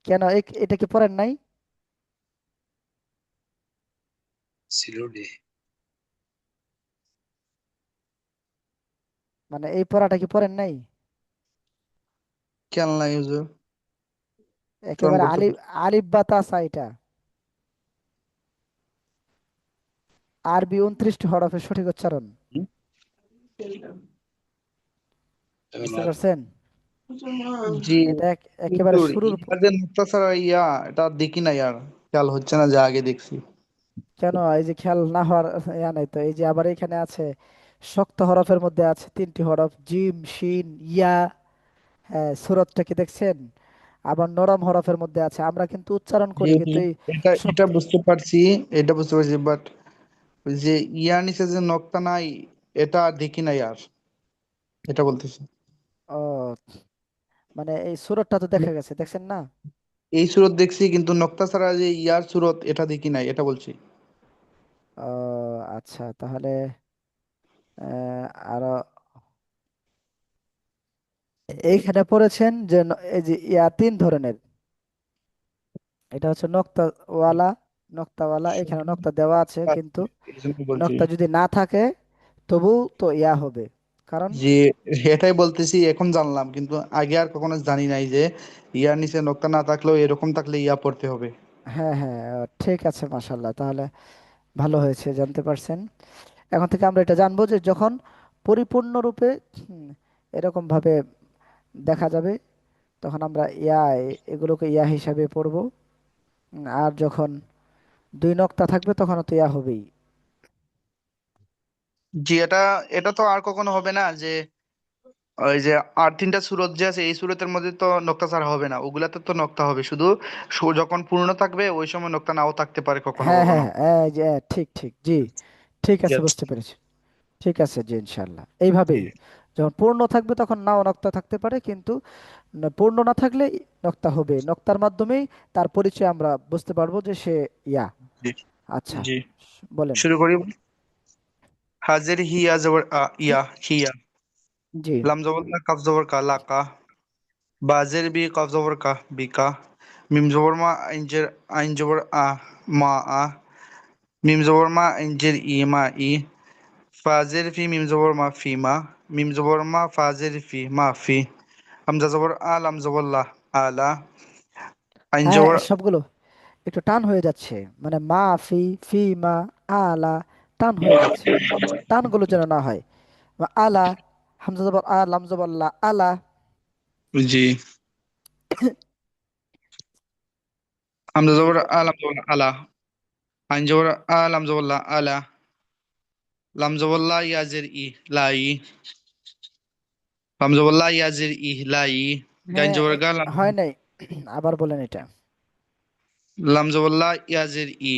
কেন এটা কি পড়েন নাই? ছিল রে। মানে এই পড়াটা কি পড়েন নাই? খেয়াল নাই হুজুর, স্মরণ একেবারে করতে আলিফ, পারি। আলিফ বা তা সা, এটা আরবি 29টি হরফের সঠিক উচ্চারণ। এখন বুঝতে পারছেন? জি এটা একেবারে হুজুর, শুরুর ইয়া যে নোক্তা ছাড়া ইয়া, এটা দেখি নাই আর খেয়াল হচ্ছে না যে আগে দেখছি। কেন এই যে খেয়াল না হওয়ার ইয়া নাই তো, এই যে আবার এখানে আছে শক্ত হরফের মধ্যে আছে 3টি হরফ, জিম শিন ইয়া। হ্যাঁ, সুরতটা কি দেখছেন? আবার নরম হরফের মধ্যে আছে, আমরা কিন্তু উচ্চারণ জি করি কিন্তু হুজুর, এই এটা এটা শক্ত। বুঝতে পারছি, এটা বুঝতে পারছি, বাট যে ইয়া নিচে যে নক্তা নাই, এটা দেখি নাই আর, এটা বলতেছি। ও, মানে এই সুরতটা তো দেখা গেছে, দেখছেন না? এই সুরত দেখছি কিন্তু নক্তা ছাড়া যে ইয়ার সুরত, এটা দেখি নাই, এটা বলছি। ও আচ্ছা, তাহলে আরো এইখানে পড়েছেন যে এই যে ইয়া 3 ধরনের। এটা হচ্ছে নক্তা ওয়ালা, নক্তাওয়ালা, এখানে নক্তা দেওয়া আছে কিন্তু এই জন্য বলছি। নক্তা যদি না থাকে তবু তো ইয়া হবে, কারণ যে এটাই বলতেছি, এখন জানলাম, কিন্তু আগে আর কখনো জানি নাই যে ইয়ার নিচে নক্তা না থাকলেও এরকম থাকলে ইয়া পড়তে হবে। হ্যাঁ হ্যাঁ, ঠিক আছে, মাশাল্লাহ, তাহলে ভালো হয়েছে জানতে পারছেন। এখন থেকে আমরা এটা জানবো যে যখন পরিপূর্ণরূপে এরকম ভাবে দেখা যাবে তখন আমরা ইয়া, এগুলোকে ইয়া হিসাবে পড়বো। আর যখন 2 নক্তা থাকবে তখন তো ইয়া হবেই। জি, এটা এটা তো আর কখনো হবে না যে ওই যে আর তিনটা সুরত যে আছে, এই সুরতের মধ্যে তো নক্তা ছাড়া হবে না, ওগুলাতে তো নক্তা হবে শুধু। যখন পূর্ণ থাকবে ওই সময় নক্তা নাও থাকতে পারে কখনো হ্যাঁ হ্যাঁ কখনো। হ্যাঁ, এই যে ঠিক ঠিক, জি, ঠিক আছে, Yes. বুঝতে পেরেছি। ঠিক আছে জি, ইনশাল্লাহ এইভাবেই যখন পূর্ণ থাকবে তখন নাও নক্তা থাকতে পারে, কিন্তু পূর্ণ না থাকলে নক্তা হবে, নক্তার মাধ্যমেই তার পরিচয় আমরা বুঝতে পারবো যে সে ইয়া। জি আচ্ছা, জি, বলেন। শুরু করি। হাজির হিয়া জবর ইয়া হিয়া। জি। লাম জবর লা, কাফ জবর কা, লা কা। বাজের বি, কফ জবর কা, বিকা। মিম জবর মা, আইন জবর আ, মা আ। মিম জবর মা, আইনজের ই, মা ই। ফাজের ফি, মিম জবর মা, ফি মা। মিম জবর মা, ফাজের ফি, মা ফি। হামজা জবর আ, লাম জবর লা, আলা। আইন হ্যাঁ, জবর সবগুলো একটু টান হয়ে যাচ্ছে, মানে মা ফি, ফি মা, আলা, টান হয়ে যাচ্ছে, টানগুলো যেন না হয়। আলা, হামজা জবর আ, লাম জবর লা, আলা। জি। হামজা জি জবর আ, লাম জবর লা, আলা। আইন জবর আ, লাম জবর লা, আলা। লাম জবর লা, ইয়াজের ই, লাই। লাম জবর লা, ইয়াজের ই, লাই। গাইন হ্যাঁ, জবর গা, লাম হয় নাই, আবার বলেন এটা লাম জবর লা, ইয়াজের ই,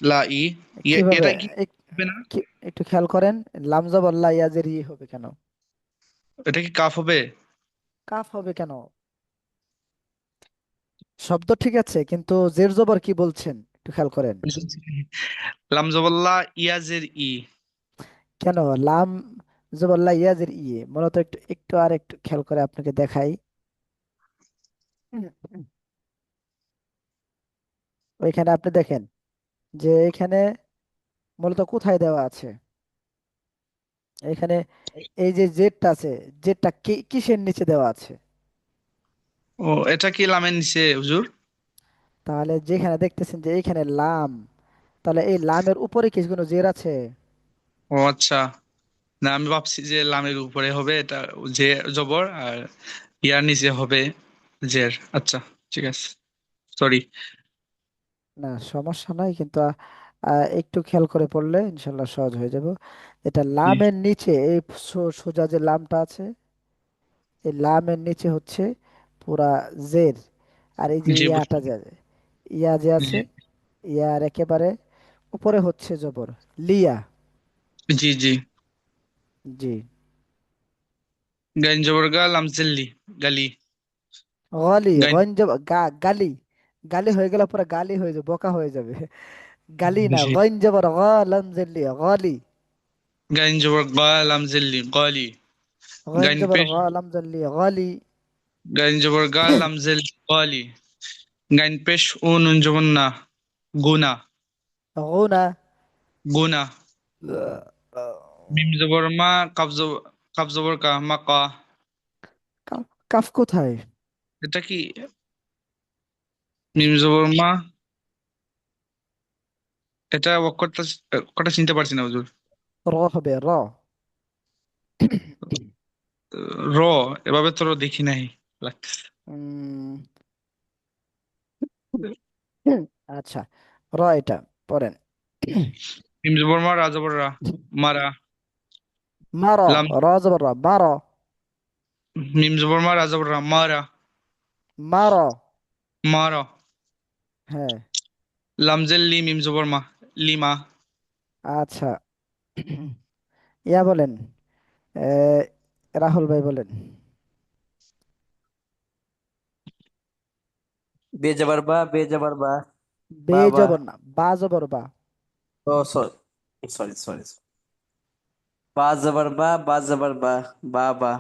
লাই। কিভাবে? এটা কি এক- হবে না? একটু খেয়াল করেন, লামজা বল্লা ইয়াজের ই হবে কেন? এটা কি কাফ হবে? কাফ হবে কেন? শব্দ ঠিক আছে কিন্তু জের জবর কি বলছেন একটু খেয়াল করেন। লাম জবর লা, ইয়াজের ই। কেন লাম জবল্লা ইয়াজের ইয়ে, মূলত একটু একটু আর একটু খেয়াল করে আপনাকে দেখাই। হুম, হুম। ওইখানে আপনি দেখেন যে এখানে মূলত কোথায় দেওয়া আছে, এখানে এই যে জেডটা আছে, জেডটা কিসের নিচে দেওয়া আছে? ও, এটা কি লামের নিচে হুজুর? তাহলে যেখানে দেখতেছেন যে এইখানে লাম, তাহলে এই লামের উপরে কি কোনো জের আছে? ও আচ্ছা, না, আমি ভাবছি যে লামের উপরে হবে এটা যে জবর, আর ইয়ার নিচে হবে জের। আচ্ছা, ঠিক আছে, সরি। না সমস্যা নাই, কিন্তু একটু খেয়াল করে পড়লে ইনশাল্লাহ সহজ হয়ে যাব। এটা লামের নিচে এই সোজা যে লামটা আছে, এই লামের নিচে হচ্ছে পুরা জের। আর এই যে জি ইয়াটা বুঝছি। যে ইয়া যে জি আছে, ইয়ার একেবারে উপরে হচ্ছে জবর লিয়া। জি জি। জি। গাইন জবর গা, লাম জেল্লি, গালি। গলি গাইন, গঞ্জ গালি। গালি হয়ে গেলে পরে গালি হয়ে যাবে, বোকা হয়ে যাবে। গালি না, জি। গঞ্জ বড় গলঞ্জলি গলি। গাইন জবর গা, লাম জেল্লি, গালি। গাইন গঞ্জ বড় পেশ, গলঞ্জলি গলি। গাইন জবর গা, লাম জেল্লি, গালি। গাইন পেশ ও নুন জবর না, গুনা, গুনা। গুনা। মিম জবর মা, কাফ জবর কা, মাকা। কাফ কোথায়? এটা কি? মিম জবর মা, এটা অক্ষরটা, অক্ষরটা চিনতে পারছি না হুজুর। র হবে র। র, এভাবে তো র দেখি নাই লাগতেছে। উম, আচ্ছা, র এটা পড়েন। মিম জবর মা, রা জবর রা, মারা। মারো। লাম, র জবর র, মারো। মিম জবর মা, রা জবর রা, মারা, মারো। মারা। হ্যাঁ। লামজের লি, মিম জবর মা, লিমা। আচ্ছা, ইয়া বলেন, এ, রাহুল ভাই বলেন। বে যাবার বা, বে যাবার বা। বে বাবা। জবর না, বা জবর বা। ও সরি, সরি সরি। বা যাবার বা, বা যাবার বা। বাবা।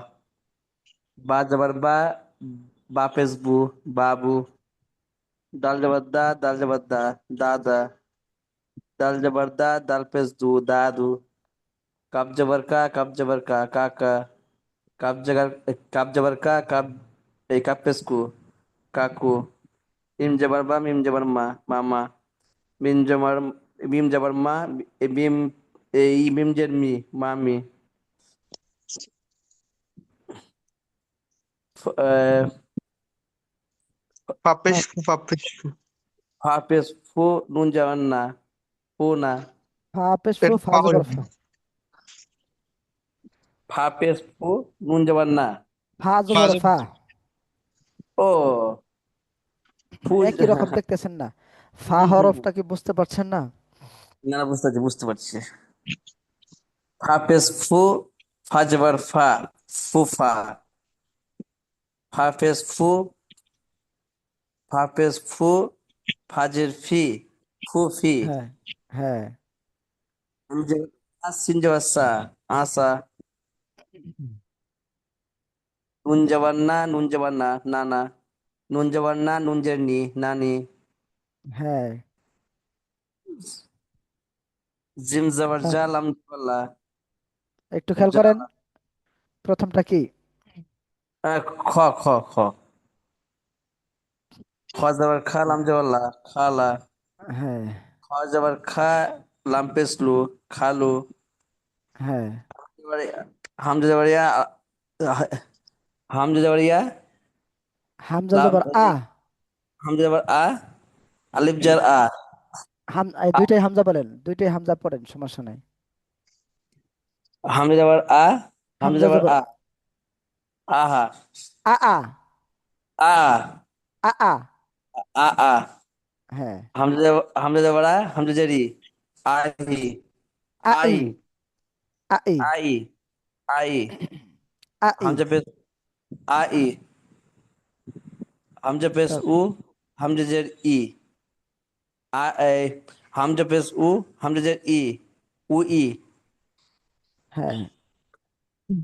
বা যাবার বা, বাপেস বু, বাবু। দাল যাবার দা, দাল যাবার দা, দাদা। দাল যাবার দা, দাল পেস দু, দাদু। কাপ যাবার কা, কাপ যাবার কা, কাকা। কাপ জাগার, কাপ যাবার কা, কাপ, এই কাপ পেস কু, কাকু। ইম যাবার বা, মিম যাবার মা, মামা। মিম যাবার, মিম যাবার মা, মিম, এই মিম জের মি, মামি। পাপেশ, আচ্ছা, পাপেশ। ফা পেস ফু, নুন যাবার না, ফু না। ফা পেশ ফু, এটা ফা পা হয়ে জবর গেল। ফা। ফা পেস ফু, নুন যাবার না। ফা ফা জবর জবর, ফা। ও ফু। একই রকম দেখতেছেন না? ফা হুম হুম হুম। হরফটা কি বুঝতে পারছেন না? না না, বুঝতে পারছি বুঝতে পারছি। ফা পেস ফু, ফা যাবার ফা, ফুফা। ফা পেস ফু, ফা পেস ফু, ফাজের ফি, ফুফি। হ্যাঁ, হ্যাঁ। নুন যাবার সিন যাবার সা, আসা। নুন যাবার না, নুন যাবার না, নানা। নুন যাবার না, নুন জের নি, নানি। হ্যাঁ। জিম যাবার তা জা, লাম যাবার লা, একটু খেয়াল করেন, জালা। প্রথমটা কি? খ, খ, খ। খ যাবার খা, লাম যাবার লা, খালা। হ্যাঁ, খ যাবার খা, লাম পেস লু, খালু। হ্যাঁ। এবারে হামজা যাবার ইয়া, হামজা যাবার ইয়া, হামজা লাম, জবর আ। হামজা যাবার আ, আলিফ জার আ। এই আ- দুইটাই হামজা বলেন, দুইটাই হামজা পড়েন, সমস্যা নাই। হামজা যাবার আ, হামজা হামজা যাবার জবর আ, আহা। আ আ। আ, আ আ। আ আ। হ্যাঁ। হামজা যাবার আ, হামজা জারি, আহি। আ আই, ই। আ ই। আই, আই। আ ই। হামজা পেস আই, হামজা পেস তা- উ, হামজা জের ই। এ, হামজা পেস উ, হামজা জের ই, উ ই। হ্যাঁ।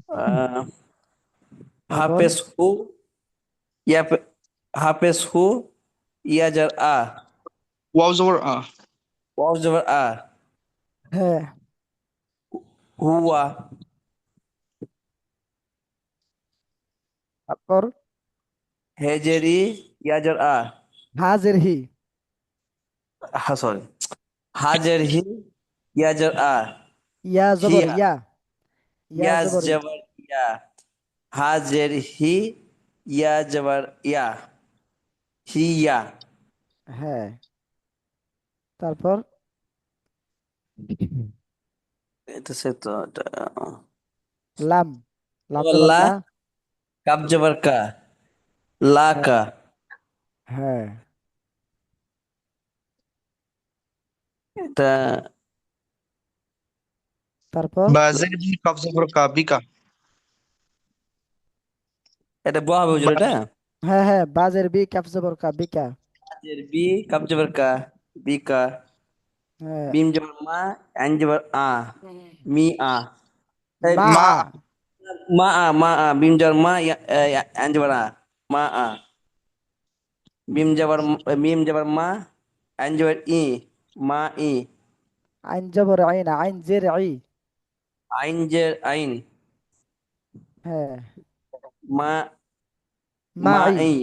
আহ, তারপর হাফেজ হু, ইয়া হাফেজ হু, ইয়া জার আ, ওয়াও জবর আ। ওয়াও জবর আ, হ্যাঁ। হুয়া। তারপর হেজের ই, ইয়া জার আ, হাজের হি। হা সরি, হাজের হি, ইয়া জার আ, ইয়া জবর হিয়া। ইয়া। ইয়া ইয়া জবর ই। জবর ইয়া, হা জের হি, ইয়া জবর ইয়া, হিয়া। হ্যাঁ, তারপর এটা সে তো লাম, লাম জবর লা, লা। কাব জবর কা, লা হ্যাঁ, কা। হ্যাঁ, এটা তারপর বাজের বি কাফ জবর কা বিকা। এটা ব হবে হুজুর এটা। হ্যাঁ, হ্যাঁ, বাজের বি ক্যাপ জবর কা বিকা। হাজের বি, কাব জবর কা, বিকা। হ্যাঁ, মিম জবর মা, আইন জবর আ, মি আ। এই, মা মা আ। মা আ, মিম জবর মা, আইন জবর আ, মা আ। মিম জবর মা, আইন জবর ই, মা ই। আইন জবর আইন, আইন জের আই। আইন জের আইন, হ্যাঁ, মা, মা মা আই। ই,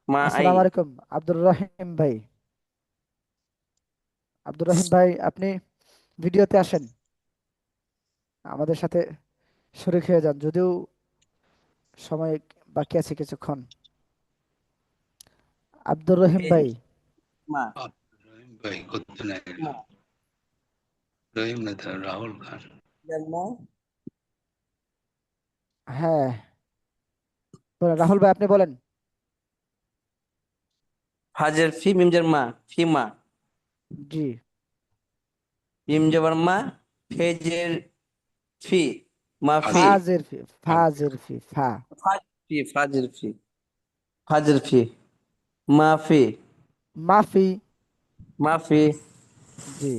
মা আই। আসসালামু আলাইকুম আব্দুর রহিম ভাই। আব্দুর রহিম ভাই, আপনি ভিডিওতে আসেন, আমাদের সাথে শরীক হয়ে যান, যদিও সময় বাকি আছে কিছুক্ষণ। আব্দুর রহিম এই, ভাই। মা, রহিম ভাই করতে নাই, মা, রহিম না তো রাহুল খান। মা। হ্যাঁ, বলেন রাহুল ভাই, আপনি বলেন। হাজের ফি, মিম জবর মা, ফি মা। জি। মিম জবর মা, ফেজের ফি, মাফি। ফাজের ফি, ফাজের ফি, ফা। ফি, ফাজের ফি, ফাজের ফি, মাফি, মাফি। মাফি। জি।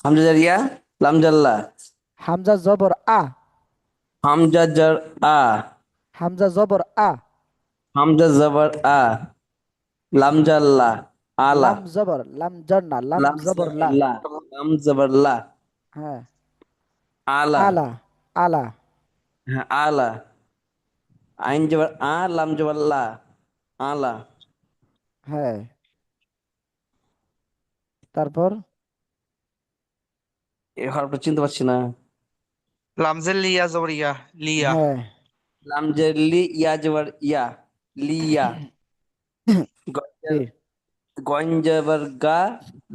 হামজা জারিয়া, লাম জাল্লা। হামজা জবর আ। হামজা জর আ, হামজা জবর আ। হামজা জবর আ, লাম জাল্লা, আলা। লাম জবর, লাম জর না, লাম লাম জবর জবর লা। লা, লাম জবর লা, হ্যাঁ, আলা। আলা, আলা। হ্যাঁ, আলা। আইন জবর আ, লাম জবর লা, আলা। হ্যাঁ, তারপর এই হরফটা চিনতে পারছি না। লামজের লিয়া জবর ইয়া, লিয়া। হ্যাঁ। লাম জের লি, ইয়া জবর ইয়া, লিয়া। জি। গইন জবর গা,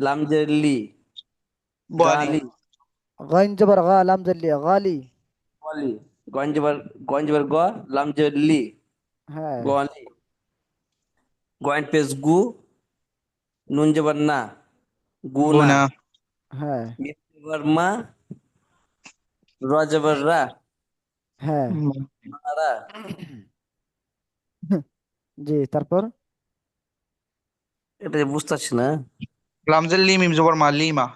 লাম জের লি, গোয়ালি। গালি। গাইন জবর গা, লাম জের লি, গালি। গলি। গইন জবর গ, লাম জের লি, হ্যাঁ, গলি। গইন পেশ গু, নুন জবর না, গুনা। গুনা। হ্যাঁ, মিম জবর মা, র জবর রা, হ্যাঁ। মারা। জি, তারপর এটা বুঝতে পারছি না। লামজের লি মিম জবর মা, লিমা।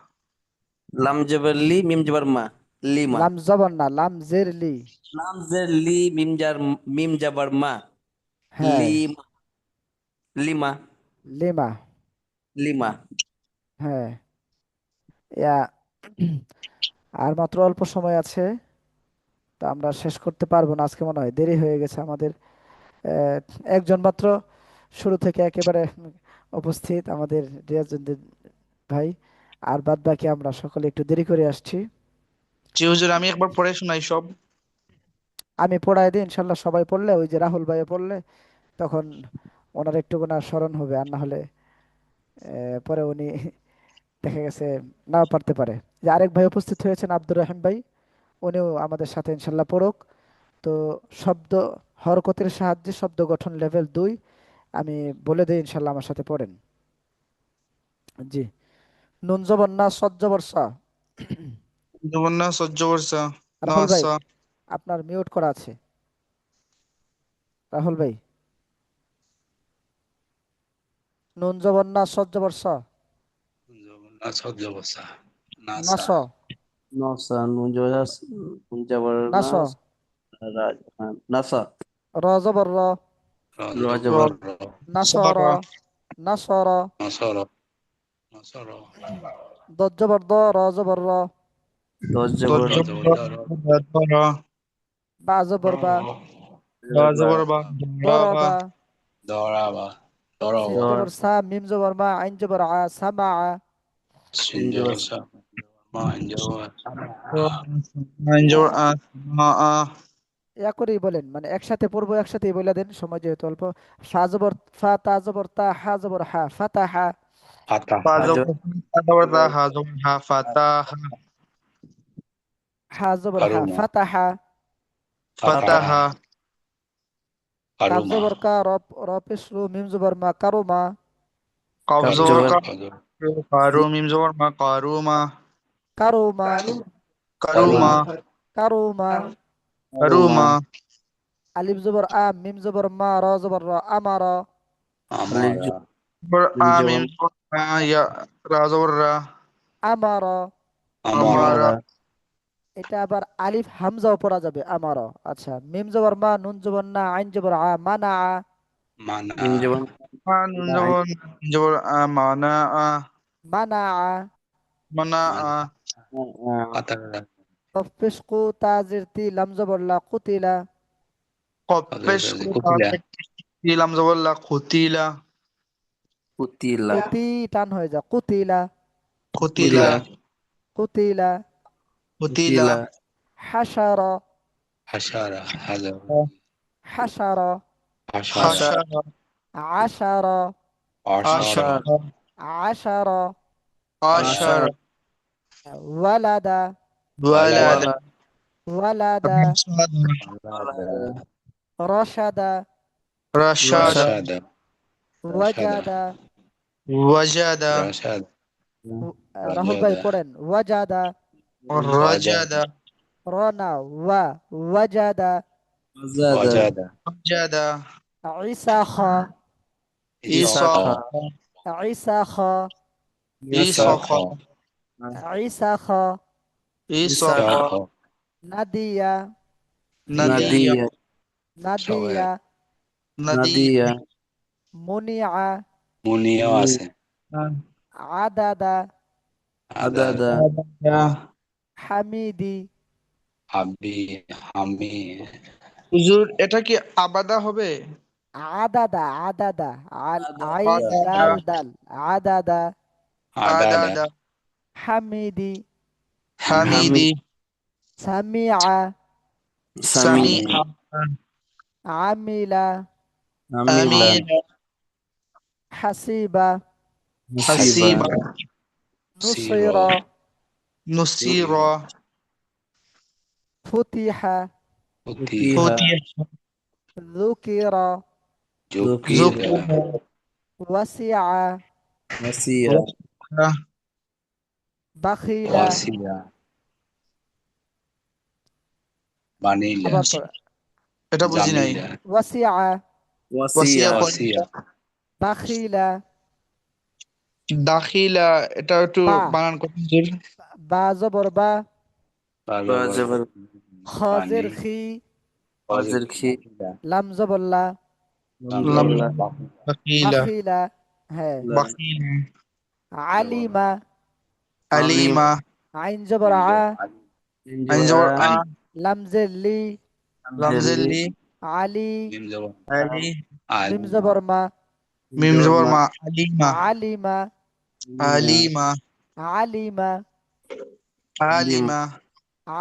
লাম জবর লি, মিম জবর মা, লিমা। লাম জবর না, লাম জের লি। লাম জের লি, মিম জবর মা, হ্যাঁ, লিমা, লিমা, লিমা। লিমা। হ্যাঁ, ইয়া। আর মাত্র অল্প সময় আছে, তো আমরা শেষ করতে পারবো না আজকে, মনে হয় দেরি হয়ে গেছে আমাদের। আহ, একজন মাত্র শুরু থেকে একেবারে উপস্থিত, আমাদের রিয়াজউদ্দিন ভাই। আর বাদ বাকি আমরা সকলে একটু দেরি করে আসছি। জি হুজুর, আমি একবার পড়ে শোনাই সব। আমি পড়াই দিই, ইনশাল্লাহ সবাই পড়লে, ওই যে রাহুল ভাই পড়লে তখন ওনার একটু স্মরণ হবে, আর না হলে পরে উনি দেখা গেছে নাও পারতে পারে। যে আরেক ভাই উপস্থিত হয়েছেন, আব্দুর রহিম ভাই, উনিও আমাদের সাথে ইনশাল্লাহ পড়ুক। তো শব্দ হরকতের সাহায্যে শব্দ গঠন লেভেল 2 আমি বলে দিই, ইনশাল্লাহ আমার সাথে পড়েন। জি। নুন জবর না, সদ জবর সা। জবর না, সহ্য করছা। না রাহুল ভাই, সা। আপনার মিউট করা আছে। রাহুল ভাই, নুন জবর না, সদ জবর সা। না সহ্য বসা, না না সা, স, নসা, নুন জবর না না, স। নাসা। র জবর র। র র জবর না স র। সরা। না স র। নসর, নসর, দ জবর দ, র জবর র। দশ দর জবর জবর রজবদার, ধরা। বা জবর বা। বা বা, জবর বা, ধরা বা। দরবা। দরাবা, সিন দরবা, দর, জবর সা, মিম জবর মা, আইন জবর আ, সামা। সিন তিন জবর জবর সা, মা জবর আইন জবর আ মা আ ইয়া করেই বলেন, মানে একসাথে পড়বো একসাথেই বলে দেন, সময় যেহেতু অল্প। ফা জবর ফা, তা জবর তা, হা জবর হা, ফাতাহা। ফাতাহ ফা আজ জবর ফা জবর তা হা জবর হা ফাতাহা হা জবর হা, কারুমা ফাতাহা। ফাতাহ ফাতাহা কাফ কারুমা জবর কা, রব রব পেশরু, মিম জবর মা, কারুমা। কফ কাপ জবর জবর কা কাদর কারু মিম জবর মা কারুমা কারুমা, কারুমা কারুমা কারুমা। আরুমা কারুমা আলিফ জবর আ, মিম জবর মা, র জবর র, আমারা। আলিফ আমারা জবর আ মিম জবর জবর আ ইয়া রা জবর রা আমারা। আমারা আমারা আমারা এটা আবার আলিফ হামজাও পড়া যাবে, আমারা। আচ্ছা, মিম জবর মা, নুন জবর না, আইন জবর আ, মানা। মানা মিম জবর মা নুন জবর জবর আ মানা আ মানা। মানা আ মানা ফাতাহ কফ পেশ কু, তা জের তি, লাম জবর লা, কুতিলা। কফ কাদর পেশ কাজী কুতা কুতিলা ইলাম জবর লা খুতিলা পুতিলা কুতি টান হয়ে যা, কুতিলা, খুতিলা পুতিলা কুতিলা। খুতিলা পুতিলা হাসারা, হাসারা হাজার হাসারা। হাসারা হাসা হাসারা আশারা, আশারা আশার আশারা আশারা। আশারা আশার আশারা ওয়ালাদা, ওয়ালাদা ওয়ালাদা ওয়ালা ওয়ালাদা। রাশাদা ওয়ালাদা রশাদা, রসা রাশাদা রাশাদা রাশাদা ওয়াজাদা। ওয়াজাদা রাশাদ রাহুল ভাই রাজাদা পড়েন, ওয়াজাদা। ওয়াজাদা রাজাদা রনা ওয়া, ওয়াজাদা। আজাদা ওয়াজাদা ওয়াজাদা ইসাখা, ইসাকা ইসাখা ইসাখা, ইসাখা ইসাকা ইসাখা। ইসাখা ইসাখা ইসাকা নাদিয়া, নাদিয়া নাদিয়া নাদিয়া। সবাই নাদিয়া নাদিয়া মুনিআ, মুনিয়াও মুনি আছে আদাদা। আদাদ আদাদা হামিদি, হাবি হামি হুজুর এটা কি আবাদা হবে আদাদা, আদাদা। আল, আইন আদাদা আদাদা দাল দাল, আদাদা। আদাদা আদাদা হামিদি, হামিদ হামিদি সামিআ, সামি সামিআ আমিলা, আমিলা আমিনা হাসিবা, হাসিবা হাসিবা সিরো নুসিরা, নুসিরা ফুতিহা, ফুতিহা ফুতিহা ফুতিহা যুকিরা, জুকিরা যুকিরা যুকিরা ওয়াসিআ, ওয়াসিয়া ওয়াসিয়া বাখিলা। ওয়াসিয়া বানিলা আবার পড়া, এটা বুঝি নাই জামিলা ওয়াসিআ, ওয়াসিয়া ওয়াসিয়া কয় ওয়াসিয়া বাখিলা। দাখিলা এটা একটু বা, বানান করুন হুজুর বা জবর বা, বাজাবার বাজাবার বানি খজের খি, ওয়াজের খি লাম জবর লা, লাম লামজুল্লাহ দাখিলা বাখিলা। হ্যাঁ। বাখিলা আলিমা, আলিম আলিমা আইন জবর আ, আইন ইনজোর আ জবর আ লামজের লি, জেলি লামজেলি আলি, মিম জবর আলি মিম আলিমা জবর মা, মিম ইনজোর জবর মা মা আলিমা আলিমা, আলিমা আলিমা আলিমা, আলিম আলিমা আলিমা।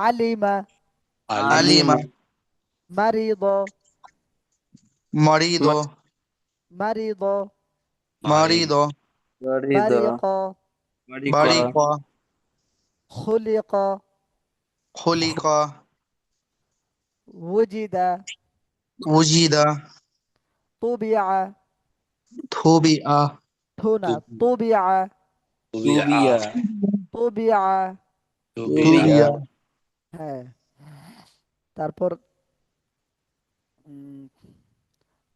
আলিমা আলিমা আলিমা মারিদ, মরিদো মারিদ, মারিদ মরিদো গরিদ বারিক, মারিকা বারিকা খুলিক, খুলিকা উজিদা, উজিদা তুবিআ। থুবিআ থুনা, তুবিআ, তুবিআ তুবিয়া তুবিআ। তুবিআ তুবিয়া থুবিয়া হ্যাঁ। তারপর উম,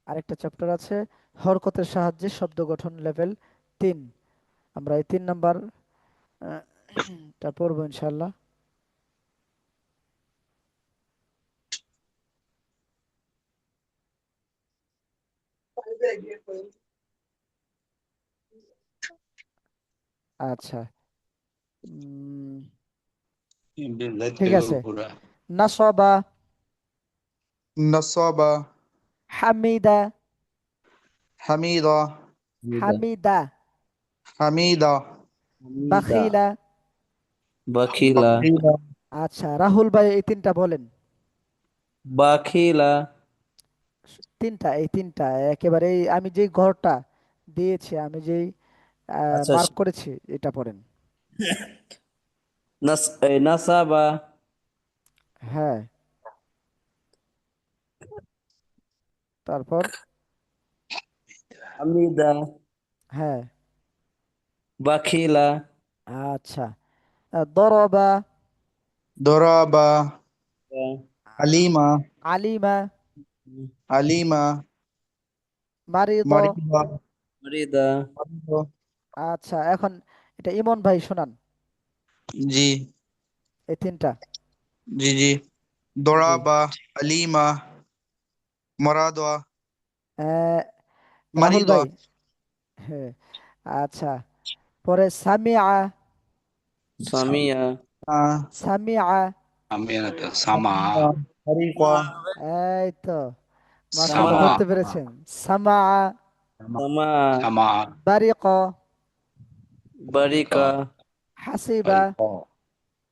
আরেকটা চ্যাপ্টার আছে, হরকতের সাহায্যে শব্দ গঠন, লেভেল 3। আমরা এই 3 নাম্বার টা পড়বো ইনশাল্লাহ। আচ্ছা, উম, যাইতে ঠিক আছে। পুরা নাসবা, নসবা হামিদা, হামিদা হামিদা হামিদা। হামিদা হামিদা বাখিলা, বাখিলা بخيلا আচ্ছা, রাহুল ভাই এই তিনটা বলেন। বাখিলা তিনটা, এই তিনটা একেবারে আমি যেই ঘরটা দিয়েছি, আমি যেই আচ্ছা মার্ক করেছি, এটা পড়েন। নাসাবা হ্যাঁ, তারপর? হামিদা হ্যাঁ, বাখিলা আচ্ছা। দরবা, ضرب আহ, عليما আলিমা, عليما মারিদ। مريضة মারিদা مريضة আচ্ছা, এখন এটা ইমন ভাই শোনান, جي এই তিনটা। جي جي জি। ضرب عليما مرضى আহ, রাহুল ভাই। مريضة হ্যাঁ, আচ্ছা, পরে সামিয়া, সামিয়া সামিয়া। আমি সামা مريضة এই তো, সামা মাশাআল্লাহ, ধরতে পেরেছেন। সামা, সামা সামা বারিক, বারিকা হাসিবা। বারিক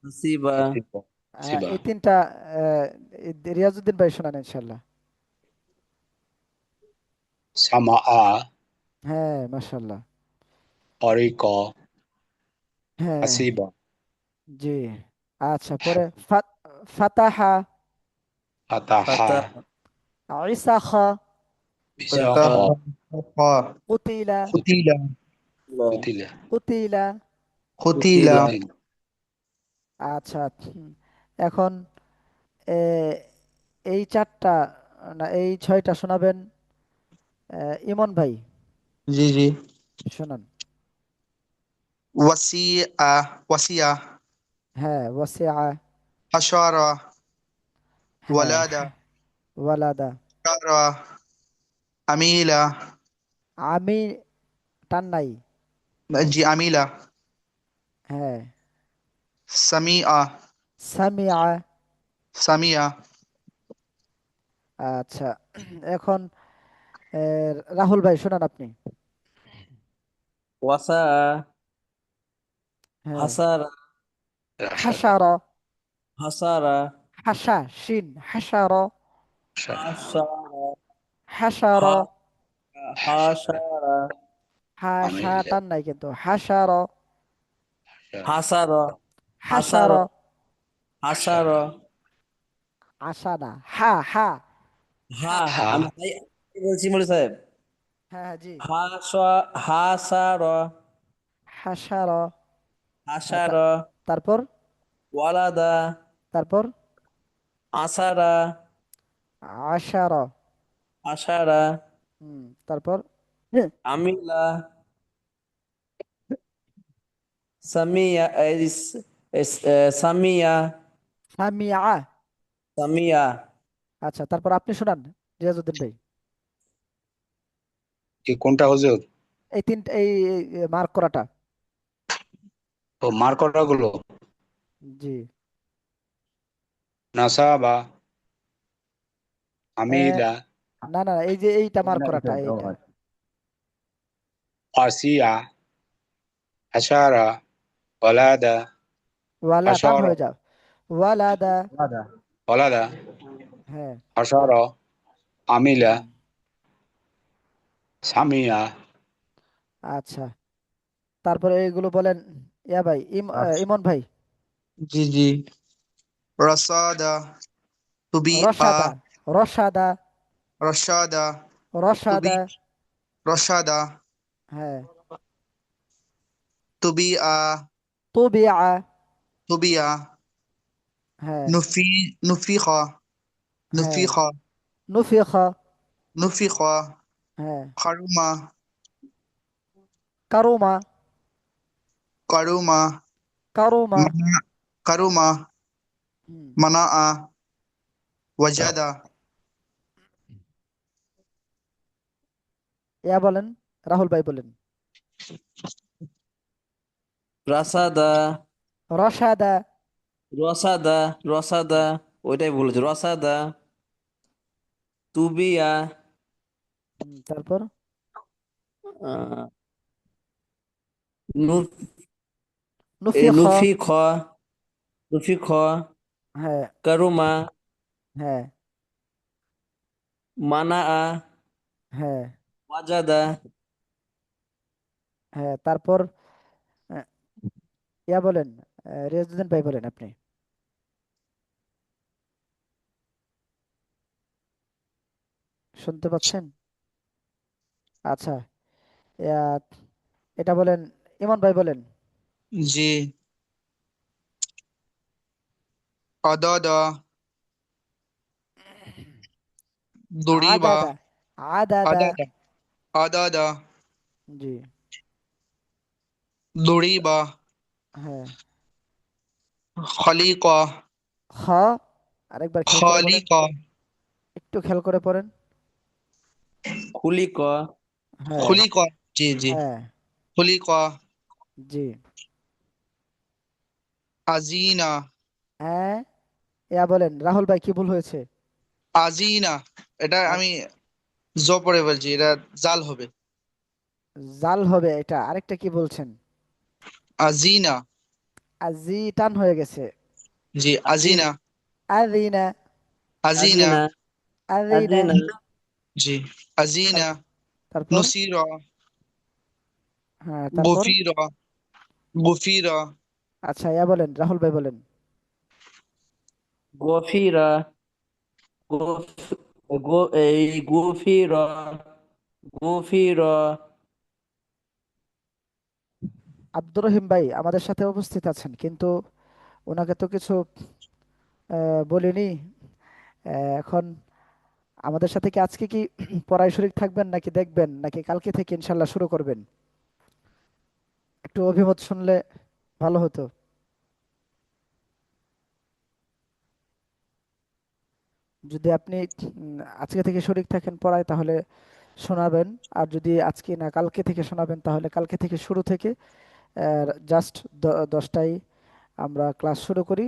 হাসিবা সিবা এই তিনটা আহ, রিয়াজউদ্দিন ভাই শোনান ইনশাল্লাহ। সামা হ্যাঁ, মাশাআল্লাহ। বারিক হ্যাঁ, হাসিবা জি। আচ্ছা, পরে ফাতাহা, ফাতাহা ফাতা ইসাখা, বিসাখ فتح কুতিলা, قتيل কুতিলা কুতিলা। قتيل কুতিলা কুতিল আচ্ছা, এখন এ, এই চারটা, না এই ছয়টা শোনাবেন ইমন ভাই। جي جي শোনান। وسيع হ্যাঁ, ওয়াসিআ। حشرة হ্যাঁ, ولادة ওয়ালাদা। شارة أميلة আমি, টান নাই। جي أميلة হ্যাঁ, سميعة সামিআ। سميعة আচ্ছা, এখন এ, রাহুল ভাই শোনান আপনি। ওয়াসা হ্যাঁ, হাসারা রাসারা হাসারা, হাসারা হাসা শিন, হাসারা, রাসারা হাসারা হাসারা। হা- হাসারা আমি হাসা টান নাই কিন্তু, হাসারা, হাসারা হাসারা হাসারা। হাসারা হাসারা আশা না, হা হা। হা, হ্যাঁ হ্যাঁ হা আমি তাই বলছি মলি সাহেব হ্যাঁ, হ্যাঁ, জি। হাসারা হাসারা। হাসারা তারপর? ওয়ালাদা তারপর? আসারা আশারা। আসারা তারপর? হ্যাঁ, আমিলা সামিয়া সামিয়া সামিয়া। সামিয়া আচ্ছা, তারপর আপনি শোনান রিয়াজউদ্দিন ভাই। কি কোনটা হুজুর? এই তিনটা, এই মার্ক করাটা। ও মার্কটা গুলো জি। নাসাবা এ, আমিলা না না, এই যে এইটা মার্ক করাটা, এইটা। আসিয়া হাসারা ওয়ালাদা ওয়ালা টান হাসারা হয়ে যাও। ওয়ালাদা। ওয়ালাদা হ্যাঁ। হাসারা আমিলা হুম, সামিয়া আচ্ছা, তারপরে এইগুলো বলেন। ইয়া ভাই, ইমন ভাই। جي جي رصادة রসাদা, طبيعة রসাদা, رشادة রসাদা। طبيعة رشادة হ্যাঁ, طبيعة তুবিআ। طبيعة হ্যাঁ, نفيخة হ্যাঁ, نفيخة নুফিখা। نفخة হ্যাঁ, خرمة কারুমা, كرومة কারুমা। مناعة كرومة হুম, مناعة وجدة ইয়া বলেন, রাহুল ভাই বলেন। রাসাদা রসাদা। রসাদা রসাদা ওইটাই বলেছে রসাদা তুবিয়া তারপর? আহ, নু- নুফিখা। নুফিখ রফিক হ্যাঁ কারুমা হ্যাঁ মানা হ্যাঁ ওয়াজাদা হ্যাঁ। তারপর আহ, ইয়া বলেন, রিয়াজুদ্দিন ভাই বলেন আপনি। শুনতে পাচ্ছেন? আচ্ছা, ইয়া, এটা বলেন, ইমন ভাই বলেন। জি। আদাদা, দড়িবা, আদাদা, আদাদা। আদাদা, আদাদা, জি। দড়িবা, হ্যাঁ। খলিকা, খ, আরেকবার খেয়াল করে বলেন, খলিকা, একটু খেয়াল করে পড়েন। খুলিক হ্যাঁ খলিকা, জি জি, হ্যাঁ খলিকা, জি। আজিনা, হ্যাঁ, ইয়া বলেন, রাহুল ভাই কি ভুল হয়েছে? আজিনা, এটা আর আমি জ পড়ে বলছি, এটা জাল হবে। জাল হবে এটা, আরেকটা কি বলছেন? আজিনা, আজি টান হয়ে গেছে। জি আজিনা আজিনা, আদিনা, আজিনা, আজিনা আদিনা। আজিনা জি আজিনা, তার- তারপর? নুসিরা, হ্যাঁ তারপর? গফিরা, গফিরা, আচ্ছা, ইয়া বলেন, রাহুল ভাই বলেন। গফিরা এই গফিরা গফিরা আব্দুর রহিম ভাই আমাদের সাথে উপস্থিত আছেন, কিন্তু ওনাকে তো কিছু বলিনি। এখন আমাদের সাথে কি আজকে কি পড়ায় শরীক থাকবেন, নাকি দেখবেন, নাকি কালকে থেকে ইনশাল্লাহ শুরু করবেন? একটু অভিমত শুনলে ভালো হতো। যদি আপনি আজকে থেকে শরীক থাকেন পড়ায়, তাহলে শোনাবেন। আর যদি আজকে না কালকে থেকে শোনাবেন, তাহলে কালকে থেকে শুরু থেকে জাস্ট 10টায় আমরা ক্লাস শুরু করি।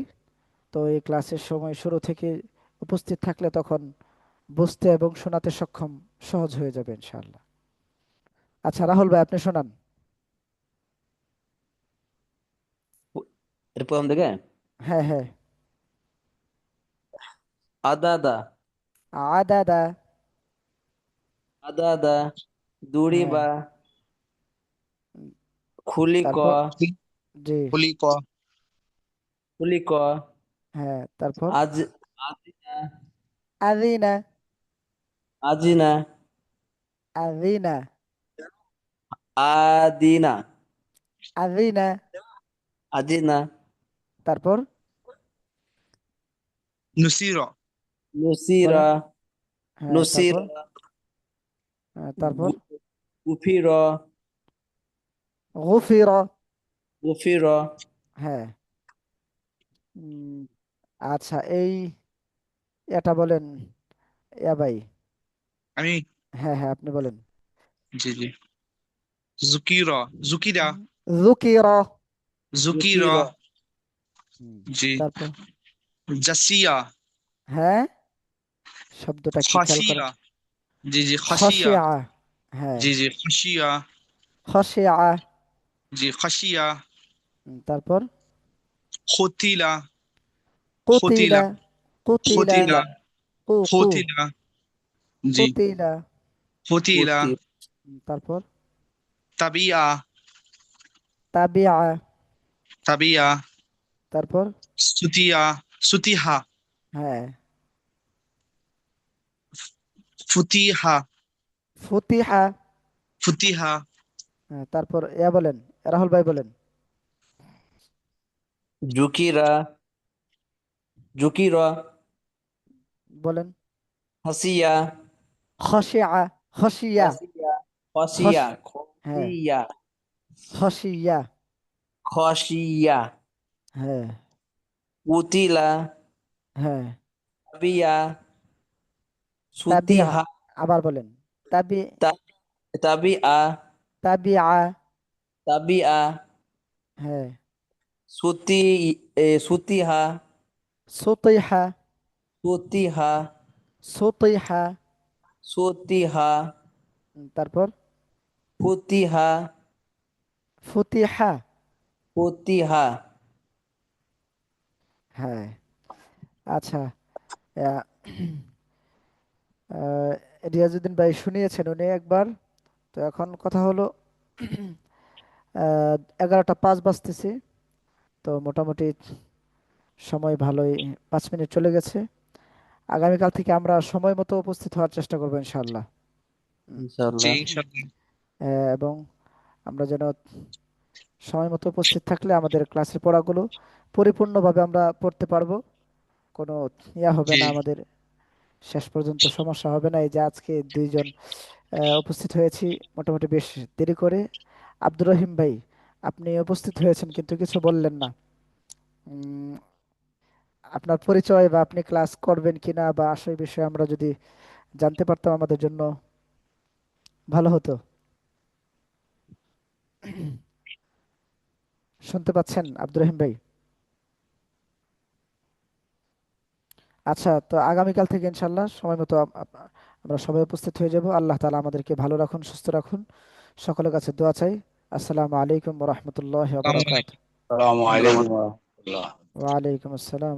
তো এই ক্লাসের সময় শুরু থেকে উপস্থিত থাকলে তখন বুঝতে এবং শোনাতে সক্ষম সহজ হয়ে যাবে ইনশাআল্লাহ। আচ্ছা রাহুল ভাই, আপনি শোনান। এর প্রথম থেকে হ্যাঁ হ্যাঁ। আদাদা আদাদা। আদাদা হ্যাঁ। দুড়িবা উম, খুলিক তারপর? জি। খলিকা, খুলিক হ্যাঁ তারপর? আজ আজিনা আদিনা, আজিনা আদিনা, আদিনা আদিনা। আজিনা তারপর? নুসিরা, নুসিরা বলেন। হ্যাঁ তারপর? নুসিরা তারপর? গুফির গুফির। গুফির হ্যাঁ। উম, আচ্ছা, এটা বলেন, ইয়া ভাই। আমি, হ্যাঁ হ্যাঁ, আপনি বলেন। জি জি, জুকিরা, জুকিরা, জুকির। জুকিরা, গুফির জি, তারপর? জাসিয়া, হ্যাঁ, শব্দটা একটু খেয়াল করেন। খাসিয়া, জি জি, খাসিয়া, খসিয়া। হ্যাঁ। জি জি, খাসিয়া, খসিয়া। জি খাসিয়া, তারপর? খতিলা, খতিলা, কুতিলা। কুতিলা। খতিলা, কু কু। খতিলা, জি, কুতিলা। খতিলা, কুতি তারপর? তাবিয়া, তাবিয়া। তাবিয়া, তারপর? সুতিয়া, সুতিহা, হ্যাঁ। ফুতিহা, ফুতিহা। ফুতিহা, হ্যাঁ, তারপর ইয়া বলেন, রাহুল ভাই বলেন। জুকিরা জুকিরা বলেন। হাসিয়া খসিয়া। খসিয়া। খসিয়া খস খসিয়া হ্যাঁ, খসিয়া খসিয়া। খসিয়া হ্যাঁ কুতিলা হ্যাঁ। তাবিয়া তাবিয়া। সুতিহা আবার বলেন। তাবি তাবিয়া তাবিয়া। তাবিয়া হ্যাঁ। সুতি সুতিহা সুতিহা। সুতিহা সুতিহা। সুতিহা তারপর? ফুতিহা ফুতিহা। ফুতিহা হ্যাঁ, আচ্ছা। আহ, আহ, রিয়াজউদ্দিন ভাই শুনিয়েছেন উনি একবার। তো এখন কথা হলো, 11টা 5 বাজতেছে, তো মোটামুটি সময় ভালোই, 5 মিনিট চলে গেছে। আগামীকাল থেকে আমরা সময় মতো উপস্থিত হওয়ার চেষ্টা করবো ইনশাআল্লাহ। উম, জি ইনশাআল্লাহ। ইনশাআল্লাহ। এবং আমরা যেন সময় মতো উপস্থিত থাকলে আমাদের ক্লাসের পড়াগুলো পরিপূর্ণভাবে আমরা পড়তে পারবো। কোনো ইয়া হবে জি না আমাদের, শেষ পর্যন্ত সমস্যা হবে না। এই যে আজকে দুইজন উপস্থিত হয়েছি মোটামুটি বেশ দেরি করে। আব্দুর রহিম ভাই, আপনি উপস্থিত হয়েছেন কিন্তু কিছু বললেন না। উম, আপনার পরিচয় বা আপনি ক্লাস করবেন কিনা বা আসল বিষয়ে আমরা যদি জানতে পারতাম আমাদের জন্য ভালো হতো। শুনতে পাচ্ছেন আব্দুর রহিম ভাই? আচ্ছা, তো আগামীকাল থেকে ইনশাল্লাহ সময় মতো আমরা সবাই উপস্থিত হয়ে যাব। আল্লাহ তাআলা আমাদেরকে ভালো রাখুন, সুস্থ রাখুন। সকলের কাছে দোয়া চাই। আসসালামু আলাইকুম ওয়া রাহমাতুল্লাহি ওয়া বারাকাতুহু। আসসালামু আসসালামু আলাইকুম আলাইকুম। ওয়া রাহমাতুল্লাহ। ওয়া আলাইকুম আসসালাম।